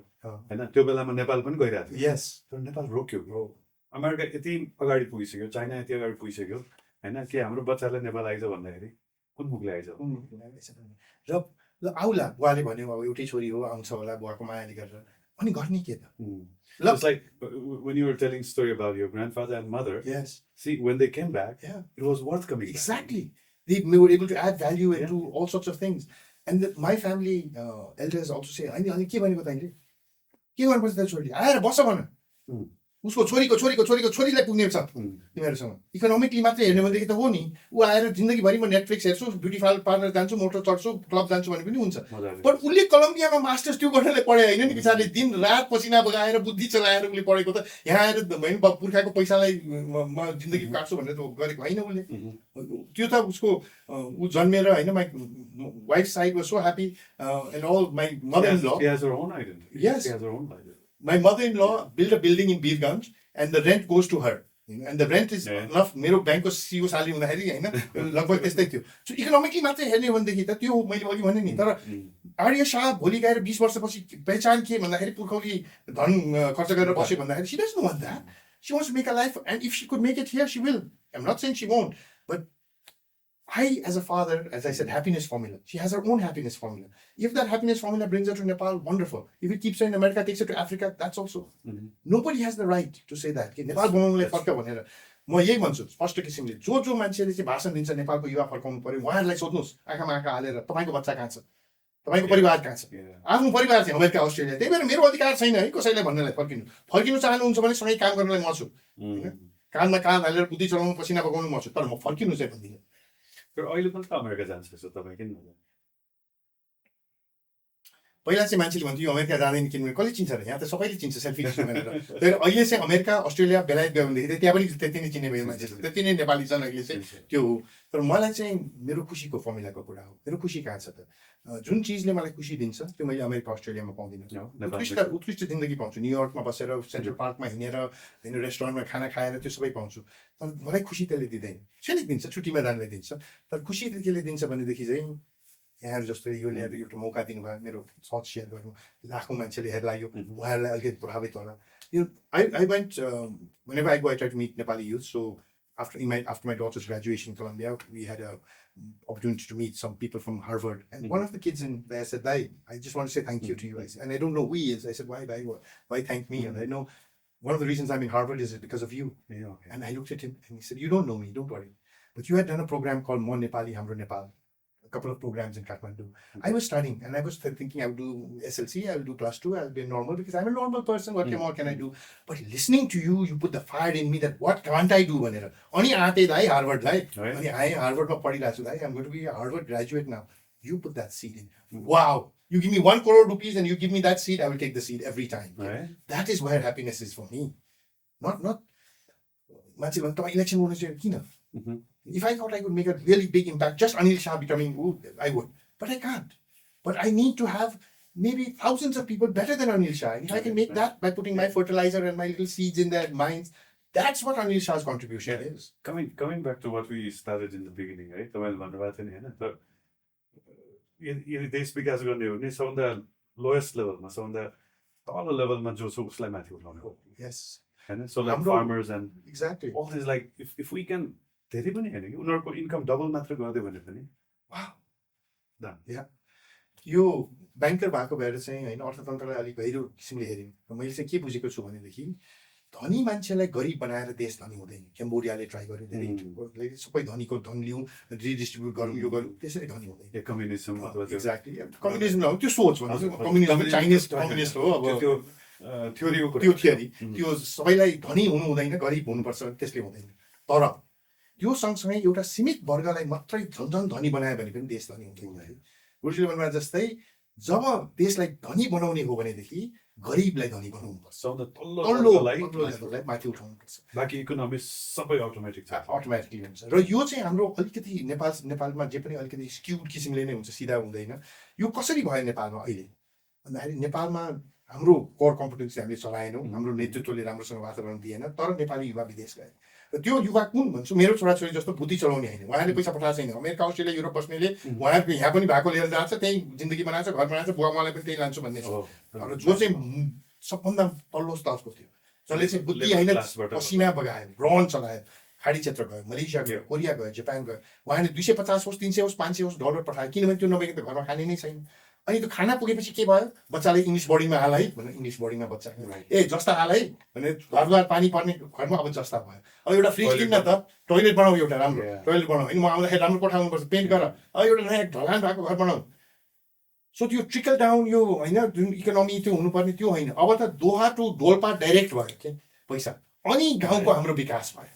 हैन. त्यो बेलामा नेपाल पनि गइरहेको थियो. यस तर नेपाल रोक्यो. अमेरिका यति अगाडि पुगिसक्यो, चाइना यति अगाडि पुगिसक्यो हैन. के हाम्रो बच्चालाई नेपाल आइज भन्दाखेरि कुन मुखले आइज र ल आउला बुवाले भन्यो अब एउटै छोरी हो आउँछ होला बुवाको मायाले गरेर अनि गर्ने के त It's like when you were telling story about your grandfather and mother. Yes. See, when they came back, it was worth coming back. Exactly. They were able to add value and do all sorts of things. And my family elders also say, अनि के भनेको तैँले के गर्नुपर्छ त छोरीले आएर बस भन उसको छोरीलाई पुग्ने छ तिमीहरूसँग इकोनोमिकली मात्रै हेर्ने भनेदेखि त हो नि ऊ आएर जिन्दगीभरि म नेटफ्लिक्स हेर्छु ब्युटी पार्लर जान्छु मोटर चढ्छु क्लब जान्छु भने पनि हुन्छ बट उसले कलम्बियामा मास्टर्स त्यो गर्नलाई पढे होइन नि बिचारले दिन रात पसिना बगाएर बुद्धि चलाएर उसले पढेको त यहाँ आएर पुर्खाको पैसालाई म जिन्दगी काट्छु भनेर त गरेको होइन उसले त्यो त उसको ऊ जन्मेर होइन my wife side was so happy and all my mother in law Yes. My mother-in-law built a building in Birganj and the rent goes to her. And the rent is enough. मेरो ब्याङ्कको CEO salary हुँदाखेरि होइन लगभग त्यस्तै थियो so economically मात्रै हेर्ने भनेदेखि त त्यो मैले अघि भने नि तर आर्य शाह भोलि गएर 20 वर्षपछि पहिचान के भन्दाखेरि पुर्खौली धन खर्च गरेर बस्यो भन्दाखेरि she doesn't want that. She wants to make a life and if she could make it here she will. I'm not saying she won't but I, as a father, as I said, happiness formula. She has her own happiness formula. If that happiness formula brings her to Nepal, wonderful. If it keeps her in America, takes her to Africa, that's also. Nobody has the right to say that. Nepal बनाउनुलाई फर्क भनेर म यही भन्छु स्पष्ट किसिमले जो मान्छेले चाहिँ भाषण दिन्छ नेपालको युवा फर्काउनु पर्यो उहाँहरूलाई सोध्नुहोस् आँखामा आँखा हालेर तपाईँको बच्चा कहाँ छ तपाईँको परिवार कहाँ छ आफ्नो परिवार चाहिँ अमेरिका अस्ट्रेलिया त्यही भएर मेरो अधिकार छैन है कसैलाई भन्नलाई फर्किनु चाहनुहुन्छ भने सँगै काम गर्नलाई म छु कानमा कान हालेर बुद्धि चलाउनु पसिना बगाउनु म छु तर म फर्किनु चाहिँ भन्दिनँ तर अहिले पनि त अमेरिका जान्छ तपाईँ किन पहिला चाहिँ मान्छेले भन्थ्यो अमेरिका जाँदैन किनभने कसले चिन्छ र यहाँ त सबैले चिन्छ सेल्फी खिच्नु भनेर तर अहिले चाहिँ अमेरिका अस्ट्रेलिया बेलायत गयो भनेदेखि त्यहाँ पनि त्यति नै चिने भयो मान्छेहरू त्यति नै नेपाली छन् अहिले चाहिँ त्यो हो तर मलाई चाहिँ मेरो खुसीको फर्मुलाको कुरा हो मेरो खुसी कहाँ छ त जुन चिजले मलाई खुसी दिन्छ त्यो मैले अमेरिका अस्ट्रेलियामा पाउँदिनँ उत्कृष्ट जिन्दगी पाउँछु न्युयोर्कमा बसेर सेन्ट्रल पार्कमा हिँडेर होइन रेस्टुरेन्टमा खाना खाएर त्यो सबै पाउँछु तर मलाई खुसी त्यसले दिँदैन क्षणिक दिन्छ छुट्टीमा जानलाई दिन्छ तर खुसी केले दिन्छ भनेदेखि चाहिँ यहाँहरू जस्तो यो ल्याएर एउटा मौका दिनुभयो मेरो थट सेयर गर्नु लाखौँ मान्छेले हेर्ला यो उहाँहरूलाई अलिकति प्रभावित होला यो I went whenever I go I try to meet Nepali youth so after my daughter's graduation in Columbia we had a opportunity to meet some people from Harvard and one of the kids in there said I just want to say thank you to you and I don't know who he is I said why thank me and I know one of the reasons I'm in Harvard is because of you and I looked at him and he said you don't know me don't worry but you had done a program called Mo Nepali Hamro Nepal couple of programs in Kathmandu. I was studying and I was thinking I would do SLC, I will do plus 2, I'll be normal because I'm a normal person, what more can I do? But listening to you, you put the fire in me that what can't I do? Ani aate dai Harvard lai. Ani I Harvard ma padhiरहेको छु I'm going to be a Harvard graduate now. You put that seed in. Wow. You give me 1 crore rupees and you give me that seed, I will take the seed every time. That is where happiness is for me. Not मान्छे भन्छ तपाईँ election गर्नु चाहिँ किन? If I thought I could make a really big impact, just Anil Shah becoming, I would. But I can't. But I need to have maybe thousands of people better than Anil Shah. And if I can make that by putting my fertilizer and my little seeds in their minds, that's what Anil Shah's contribution is. Coming back to what we started in the beginning, right? तपाईँले भन्नुभएको थियो नि होइन तर यदि देश विकास गर्ने हो भने सबभन्दा लोएस्ट लेभलमा सबभन्दा तल लेभलमा जो छ उसलाई माथि उठाउने हो होइन so like farmers and exactly all these like if we can धेरै पनि हैन कि उनीहरुको इन्कम डबल मात्र गर्दै भने पनि वाउ यो ब्याङ्कर भएको भएर चाहिँ हैन अर्थतन्त्रलाई अलि गहिरो किसिमले हेर्यौं र मैले चाहिँ के बुझेको छु भनेदेखि धनी मान्छेलाई गरिब बनाएर देश धनी हुँदैन क्याम्बोडियाले ट्राई गर्यो धेरै सबै धनीको धन लिउँ रिडिस्ट्रिब्युट गरौँ यो गरौँ त्यसरी धनी हुँदैन कम्युनिजम अथवा एक्ज्याक्टली कम्युनिजम न त्यो सोच भन्छ कम्युनिजम चाइनिज कम्युनिस्ट हो अब त्यो थ्योरीको त्यो थ्योरी त्यो सबैलाई धनी हुनु हुँदैन गरिब हुनुपर्छ त्यसले हुँदैन तर त्यो सँगसँगै एउटा सीमित वर्गलाई मात्रै झन् धनी बनायो भने पनि देश धनी हुँदैन है रुचिले भन्नुभयो जस्तै जब देशलाई धनी बनाउने हो भनेदेखि गरिबलाई धनी बनाउनुपर्छ तल्लोलाई माथि उठाउनुपर्छ बाँकी इकोनोमी सबै अटोमेटिकली हुन्छ र यो चाहिँ हाम्रो अलिकति नेपालमा जे पनि अलिकति स्क्युड किसिमले नै हुन्छ सिधा हुँदैन यो कसरी भयो नेपालमा अहिले भन्दाखेरि नेपालमा हाम्रो कोर कम्पिटेन्सी हामीले चलाएनौँ हाम्रो नेतृत्वले राम्रोसँग वातावरण दिएन तर नेपाली युवा विदेश गए र त्यो युवा कुन भन्छु मेरो छोराछोरी जस्तो बुद्धि चलाउने होइन उहाँले पैसा पठाएको छैन अमेरिका अस्ट्रेलिया युरोप बस्नेले उहाँहरूको यहाँ पनि भएको लिएर जान्छ त्यही जिन्दगी बनाएको छ घर बनाएको छ बुवा मलाई पनि त्यही लान्छु भन्ने छ र जो चाहिँ सबभन्दा तल्लो स्तरको थियो जसले चाहिँ बुद्धि होइन पसिना बगायो रन चलायो खाडी क्षेत्र गयो, मलेसिया गयो, कोरिया गयो, जापान गयो, उहाँले 250 होस्, 300 होस्, 500 होस् डलर पठायो, किनभने त्यो नभएको त घरमा खाने नै छैन। अनि त्यो खाना पुगेपछि के भयो, बच्चाले इङ्ग्लिस बोर्डिङमा हाल है भनेर इङ्ग्लिस बोर्डिङमा बच्चा जस्ता हाल है भने घरद्वार पानी पर्ने घरमा अब जस्ता भयो। अब एउटा फ्रिज किन्न त, टोइलेट बनाऊ, एउटा राम्रो टोइलेट बनाऊ, होइन म आउँदाखेरि राम्रो कोठाउनुपर्छ, पेन्ट गर, अब एउटा नयाँ ढलान भएको घर बनाऊ। सो त्यो ट्रिकल डाउन यो होइन जुन इकोनोमी त्यो हुनुपर्ने त्यो होइन। अब त दोहा टु डोल्पा डाइरेक्ट भयो के पैसा, अनि गाउँको हाम्रो विकास भयो।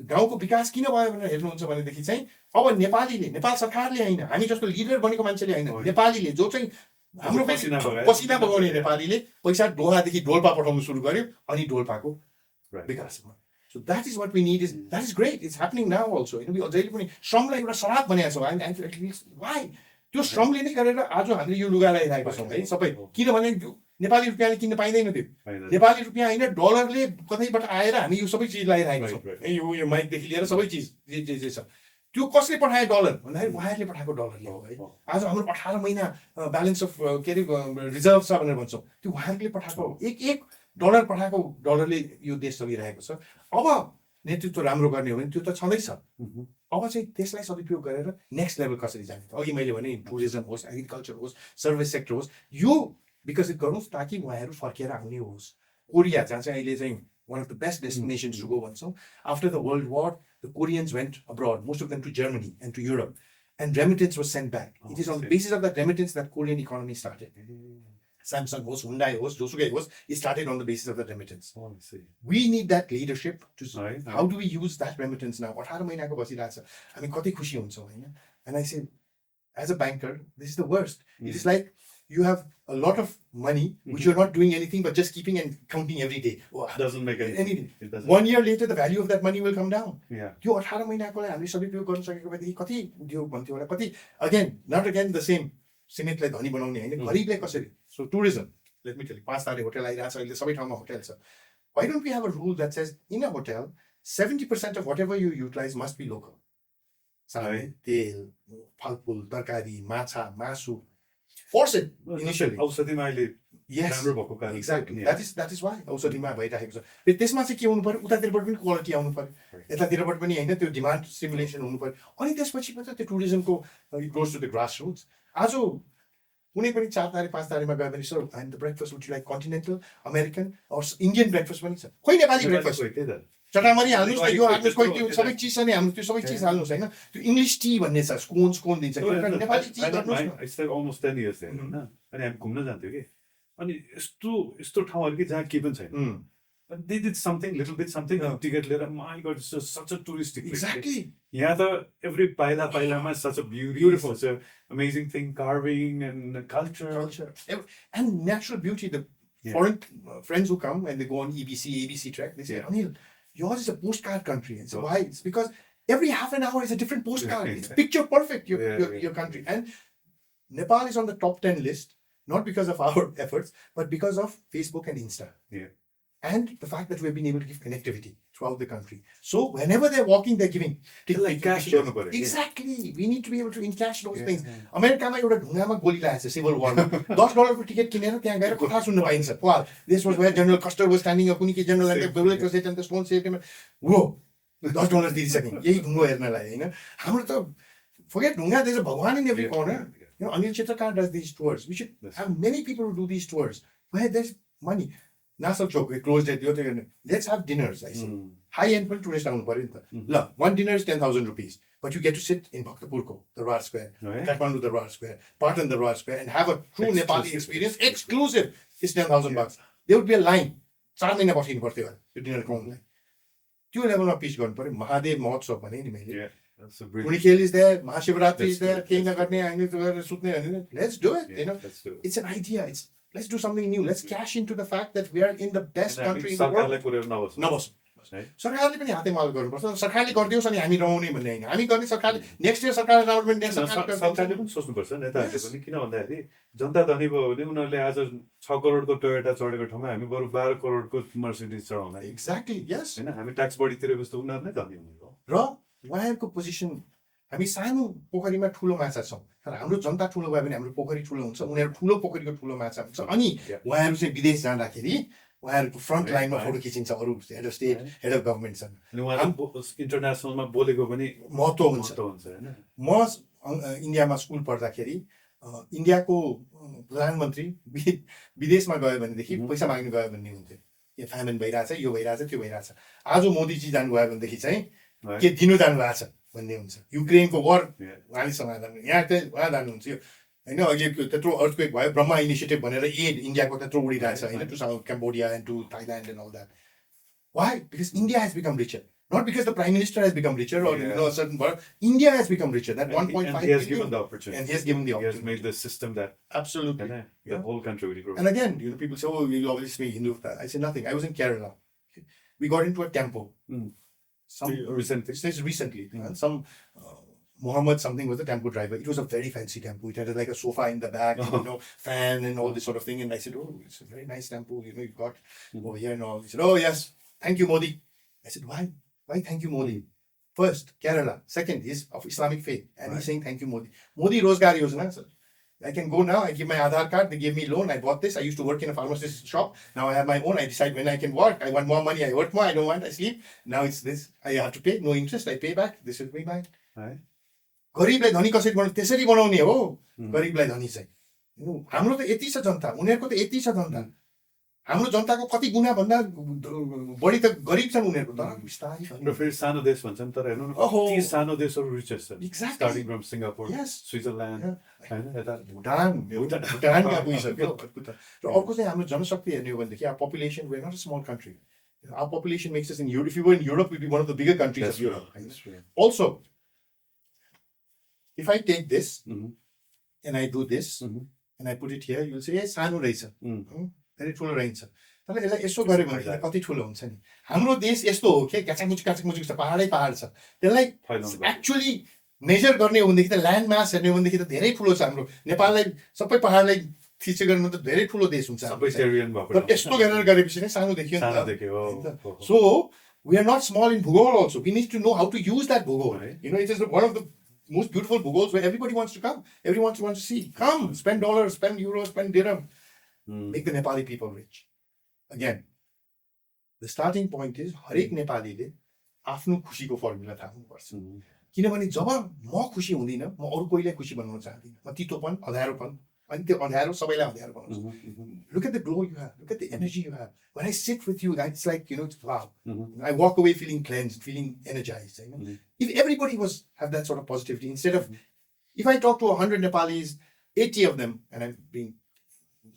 त्यो गाउँको विकास किन भयो भनेर हेर्नुहुन्छ भनेदेखि चाहिँ अब नेपालीले, नेपाल सरकारले होइन, हामी जस्तो लिडर बनेको मान्छेले होइन, नेपालीले जो चाहिँ हाम्रो पसिना बगाउने नेपालीले पैसा दोहादेखि डोल्पा पठाउनु सुरु गर्यो, अनि डोल्पाको विकास भयो। So that is what we need. That is great. It's happening now also. जहिले पनि श्रमलाई एउटा शराब बनाएको छ। Why? त्यो श्रमले नै गरेर आज हामीले यो लुगा लगाइरहेको छौँ है सबै। किनभने नेपाली रुपियाँले किन्न पाइँदैन त्यो, नेपाली रुपियाँ होइन डलरले कतैबाट आएर हामी यो सबै चिज लगाइरहेको छौँ। यो माइकदेखि लिएर सबै चिज जे छ त्यो कसले पठायो डलर भन्दाखेरि उहाँहरूले पठाएको डलरले हो है। आज हाम्रो 18 महिना ब्यालेन्स अफ के अरे रिजर्भ छ भनेर भन्छौँ, त्यो उहाँहरूले पठाएको एक डलर पठाएको डलरले यो देश चलिरहेको छ। अब नेतृत्व राम्रो गर्ने हो भने त्यो त छँदैछ। अब चाहिँ त्यसलाई सदुपयोग गरेर नेक्स्ट लेभल कसरी जाने, अघि मैले भने टुरिज्म होस्, एग्रिकल्चर होस्, सर्भिस सेक्टर होस्, यो विकसित गरौँ ताकि उहाँहरू फर्केर आउने होस्। कोरिया जहाँ चाहिँ अहिले चाहिँ one of the best destinations to go भन्छौँ। After the World War, the Koreans went abroad, most of them to Germany and to Europe, and remittance was sent back. It is on the basis of that remittance that Korean economy started. Samsung host, Hyundai host, Josuke host, it started on the basis of that remittance. We need that leadership to how do we use that remittance now? 18 महिनाको बसिरहेको छ, हामी कति खुसी हुन्छौँ हैन? And I say, as a banker, this is the worst. It is like you have a lot of money which you're not doing anything but just keeping and counting every day. Doesn't make anything. 1 year later, the value of that money will come down. Yeah. त्यो 18 महिनाको लागि हामीले सबै प्रयोग गर्न सकेको भएदेखि कति दियो भन्थ्यो होला, कति again, not again the same. सिमेन्टलाई धनी बनाउने हैन, गरिबलाई कसरी? So tourism, let me tell you, 5 तारे होटल आइरहेछ अहिले सबै ठाउँमा होटल छ. Why don't we have a rule that says in a hotel 70% of whatever you utilize must be local? Sarai, तेल, फलफुल, तरकारी, माछा, मासु. Force it initially. औषधिमा अहिले yes, राम्रो भएको कारण. Exactly. That is why औषधिमा भइरहेको छ. फेरि त्यसमा चाहिँ के हुनु पर्यो? उतातिरबाट पनि क्वालिटी आउनु पर्यो. यतातिरबाट पनि हैन त्यो डिमान्ड स्टिमुलेसन हुनु पर्यो. अनि त्यसपछि मात्र त्यो टुरिज्मको it goes to the grassroots. आज कुनै पनि 4 तारे 5 तारेमा गयो भने sir and the breakfast would you like continental, American or Indian breakfast पनि छ. खोइ नेपाली breakfast हो त्यही त. चटामरी हाल्नुस् न, यो हाल्नुस्, खोइ त्यो सबै चिज छ नि, हाम्रो त्यो सबै चिज हाल्नुस् हैन. त्यो इंग्लिश टी भन्ने छ, स्कोन दिन्छ. नेपाली टी गर्नुस् न. It's like almost 10 years there हैन. अनि हामी घुम्न जान्थ्यौ के. अनि यस्तो ठाउँहरु के जहाँ के पनि छैन. And they did something, little bit something, ticket लिएर, my God, it's just such a touristic place. Exactly. यहाँ त every paila such a beautiful, such a amazing thing, carving and culture. And natural beauty. The foreign friends who come and they go on ABC trek, they say, Anil, yours is a postcard country. And so why? It's because every half an hour is a different postcard. It's picture perfect, your country. And Nepal is on the top 10 list, not because of our efforts, but because of Facebook and Insta. Yeah. And the fact that we've been able to give connectivity throughout the country. So whenever they're walking, they're giving. Like cash. Exactly. We need to be able to encash those things. America ma euta ढुङ्गामा गोली लागेछ Civil War मा. $10 को ticket किनेर त्यहाँ गएर कथा सुन्न पाइन्छ. Wow, this was where General Custer was standing up. कुनै के general and the biblical was and the stone saved him. Whoa, $10 दिइसक्यो. यही ढुङ्गो हेर्नलाई हैन. हाम्रो त forget ढुङ्गा, there's a भगवान in every corner. You know, Anil Chitakar does these tours. We should have many people who do these tours where there's money. National joke, we closed it. Let's have dinners, I say. High-end tourist town. Look, one dinner is 10,000 rupees. But you get to sit in Bhaktapurko, the Rar Square, Kathmandu, the Rar Square, Patan, the Rar Square, and have a true Nepali experience. Exclusive. It's 10,000 bucks. There would be a line. 4 महिना बसिनु पर्थ्यो त्यो dinner खुवाउनलाई. त्यो लेभलमा pitch गर्नु पर्यो. महादेव महोत्सव भने नि मैले. Unikale is there, Mahashivaratri is there, केही नगर्ने हामीले गरेर सुत्ने हैन. Let's do it, you know. It's an idea. Let's do something new. Let's cash into the fact that we are in the best country in the world. नबस. सरकारले पनि हाते माल गर्नुपर्छ. सरकारले गरिदियोस् अनि हामी रमाउने भन्ने हैन. हामी गर्ने सरकारले नेक्स्ट इयर सरकारले गभर्नमेन्ट नेक्स्ट सरकारले पनि सोच्नुपर्छ नेताहरूले पनि किन भन्दाखेरि जनता धनी भयो भने उनीहरूले आज 6 करोडको टोयोटा चढेको ठाउँमा हामी बरु 12 करोडको मर्सिडिज चढाउँला. एक्ज्याक्टली यस. हैन हामी ट्याक्स बढी तिरेपछि त उनीहरु नै धनी हुने हो. र उहाँहरुको पोजिसन हामी सानो पोखरीमा ठुलो माछा छौं तर हाम्रो जनता ठुलो भयो भने हाम्रो पोखरी ठुलो हुन्छ उनीहरु ठुलो पोखरीको ठुलो माछा हुन्छ अनि उहाँहरु चाहिँ विदेश जाँदाखेरि उहाँहरूको फ्रन्ट लाइनमा Right. फोटो खिचिन्छ अरू head of state head of government छन् अनि उहाँले इन्टरनेसनलमा बोलेको पनि महत्त्व हुन्छ होइन म इन्डियामा स्कुल पढ्दाखेरि इन्डियाको प्रधानमन्त्री विदेशमा गयो भनेदेखि पैसा माग्नु गयो भन्ने हुन्थ्यो यो फ्यामिन भइरहेछ यो भइरहेछ त्यो भइरहेछ आज मोदीजी जानुभयो भनेदेखि चाहिँ के दिनु जानुभएको छ भन्ने हुन्छ युक्रेनको वर उहाँले समाधान यहाँ चाहिँ उहाँ जानुहुन्छ होइन अहिले त्यत्रो अर्थक्वेक भयो ब्रह्मा इनिसिएटिभ भनेर एड इन्डियाको त्यत्रो उडिरहेछ होइन to south Cambodia and to Thailand and all that why because India has become richer not because the prime minister has become richer or a certain part. India has become richer. That 1.5 and he has given the opportunity. And he has given the opportunity. He has opportunity. made the system that absolutely the whole country will grow. And again, people say, "Oh, you always speak Hindu." I say nothing. I was in Kerala. We got into a temple. Recently, and some Muhammad something was the temple driver. It was a very fancy temple. It had like a sofa in the back, fan and all this sort of thing. And I said, "Oh, it's a very nice temple. You've got over here and all." He said, "Oh yes, thank you, Modi." I said, "Why? Why thank you, Modi?" First, Kerala. Second, he's of Islamic faith. And he's saying, "Thank you, Modi." Modi Rozgar Yojana, sir. I can go now. I give my Aadhaar card. They gave me loan. I bought this. I used to work in a pharmacist shop. Now I have my own. I decide when I can work. I want more money. I work more. I don't want. I sleep. Now it's this. I have to pay. No interest. I pay back. This will be mine. गरिबलाई धनी कसरी बनाउने त्यसरी बनाउने हो गरिबलाई धनी चाहिँ हाम्रो त यति छ जनता उनीहरूको त यति छ जनता हाम्रो जनताको कति गुणा भन्दा बढी त गरिब छन् उनीहरूको तर बिस्तारै र फेरि सानो देश भन्छन् तर हेर्नु न ती सानो देशहरू रिचेस्ट छन् स्टार्टिङ फ्रम सिङ्गापुर स्विजरल्यान्ड हैन यता भुटान कहाँ पुगिसक्यो र अर्को चाहिँ हाम्रो जनशक्ति हेर्ने हो भनेदेखि our population we are not a small country our population makes us in Europe if you were in Europe will be one of the bigger countries of Europe also if I take this and I do this and I put it here, you'll say, "Yes, सानो रहेछ धेरै ठुलो रहेछ तर यसलाई यसो गऱ्यो भने कति ठुलो हुन्छ नि हाम्रो देश यस्तो हो के काचकमुचुक छ पहाडै पहाड छ त्यसलाई एक्चुअली मेजर गर्ने हो भनेदेखि त ल्यान्ड मास हेर्ने हो भनेदेखि त धेरै ठुलो छ हाम्रो नेपाललाई सबै पहाडलाई थिचे गर्ने त धेरै ठुलो देश हुन्छ तर यस्तो गरेर गरेपछि नै सानो देखियो नि त so we are not small in Bhugol also. We need to know how to use that Bhugol. It is one of the most beautiful Bhugols where everybody wants to come. Everyone wants to see. Come, spend dollars, spend euros, spend dirham. Make the Nepali people rich. Again, the starting point is हरेक नेपालीले आफ्नो खुसीको formula थाहा हुनुपर्छ किनभने जब म खुसी हुँदिन म अरू कोहीलाई खुसी बनाउन चाहदिन म तितोपन अँध्यारोपन अनि त्यो अँध्यारो सबैलाई अँध्यारो बनाउँछ look at the glow you have, look at the energy you have. When I sit with you, it's like, it's wow. I walk away feeling cleansed, feeling energized. If everybody have that sort of positivity, instead of, if I talk to 100 Nepalis, 80 of them, and I'm being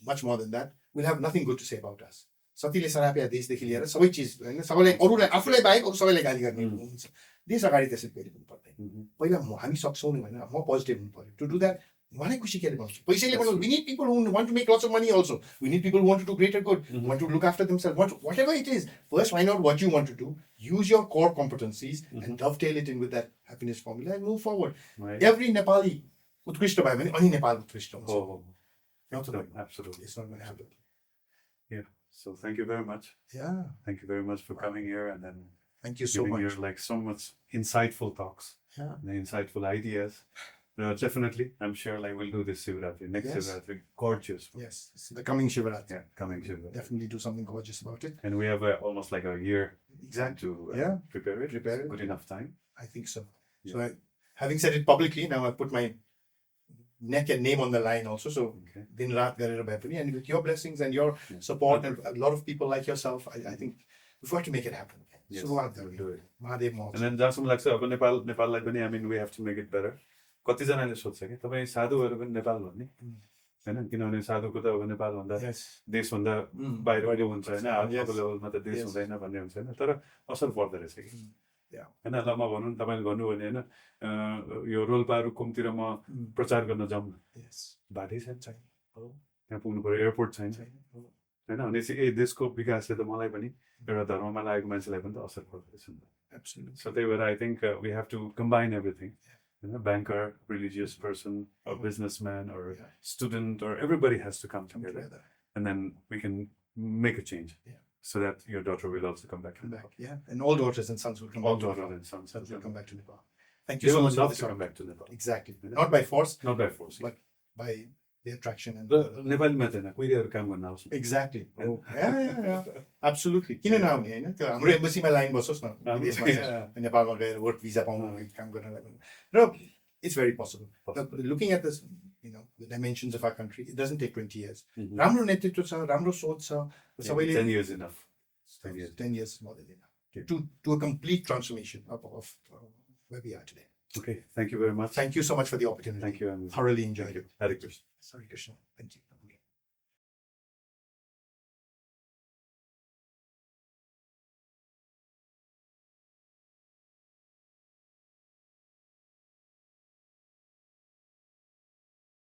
much more than that, will have nothing good to say about us. सतीले सराप्या देशदेखि लिएर सबै चिज होइन सबैलाई अरूलाई आफूलाई बाहेक अरू सबैलाई गाली गर्ने हुन्छ देश अगाडि त्यसरी कहिले पनि पर्दैन पहिला हामी सक्छौँ नि होइन म पोजिटिभ हुनु पर्यो टु डु द्याट उहाँलाई खुसी केले बनाउँछु पैसाले बनाउँछु we need people who want to make lots of money also we need people who want to do greater good want to look after themselves whatever it is first find out what you want to do use your core competencies and dovetail it in with that happiness formula and move forward every Nepali उत्कृष्ट भयो भने अनि नेपाल उत्कृष्ट हुन्छ absolutely it's not going to happen yeah so thank you very much thank you very much for coming here and then thank you so much your so much insightful talks and insightful ideas definitely I'm sure we'll do this Shivaratri next Shivaratri gorgeous the coming Shivaratri coming Shivaratri definitely do something gorgeous about it and we have almost a year to prepare it good enough time I think so so having said it publicly now I put my neck and name on the line also so din raat garera bhaye pani and with your blessings and your support and a lot of people like yourself I think we've got to make it happen so we'll do it Mahadev Moh and then jasum लाग्छ अब नेपाललाई पनि I mean we have to make it better कति जनाले सोच्छ के तपाई साधुहरु पनि नेपाल भन्ने हैन किनभने साधुको त अब नेपाल भन्दा देश भन्दा बाहिर हुन्छ हैन आफूको लेभलमा त देश हुँदैन भन्ने हुन्छ हैन तर असर पर्दो रहेछ कि हैन ल म भन्नु तपाईले भन्नु भने हैन यो रोल्पाहरु कुमतिर म प्रचार गर्न जाउँ बाटै छैन त्यहाँ पुग्नु पर्यो एयरपोर्ट छैन हैन अनि चाहिँ देशको विकासले त मलाई पनि एउटा धर्ममा लागेको मान्छेलाई पनि त असर पर्दो रहेछ नि absolutely so त्यही भएर I think we have to combine everything a banker, religious person, or businessman, or student, or everybody has to come together, and then we can make a change, so that your daughter will also come back. And all daughters and sons will come. All daughters and sons will come back to Nepal. Thank you so much. Love to come back to Nepal. Exactly, not by force. Not by force, but by the attraction and र नेपालीमा चाहिँ कोहीहरू काम गर्न आउँछ exactly. Oh, yeah. Absolutely. किन नआउने होइन त्यो हाम्रो एम्बेसीमा लाइन बसोस् न विदेशमा चाहिँ नेपालमा गएर वर्क भिजा पाउनु काम गर्नलाई र it's very possible. Looking at this, the dimensions of our country, it doesn't take 20 years. राम्रो नेतृत्व छ, राम्रो सोच छ, सबैले 10 years enough. 10 years is more than enough to a complete transformation of where we are today. Okay, thank you very much. Thank you so much for the opportunity. Thank you. Thoroughly enjoyed it. Hare Krishna. Sorry, Krishna. Thank you.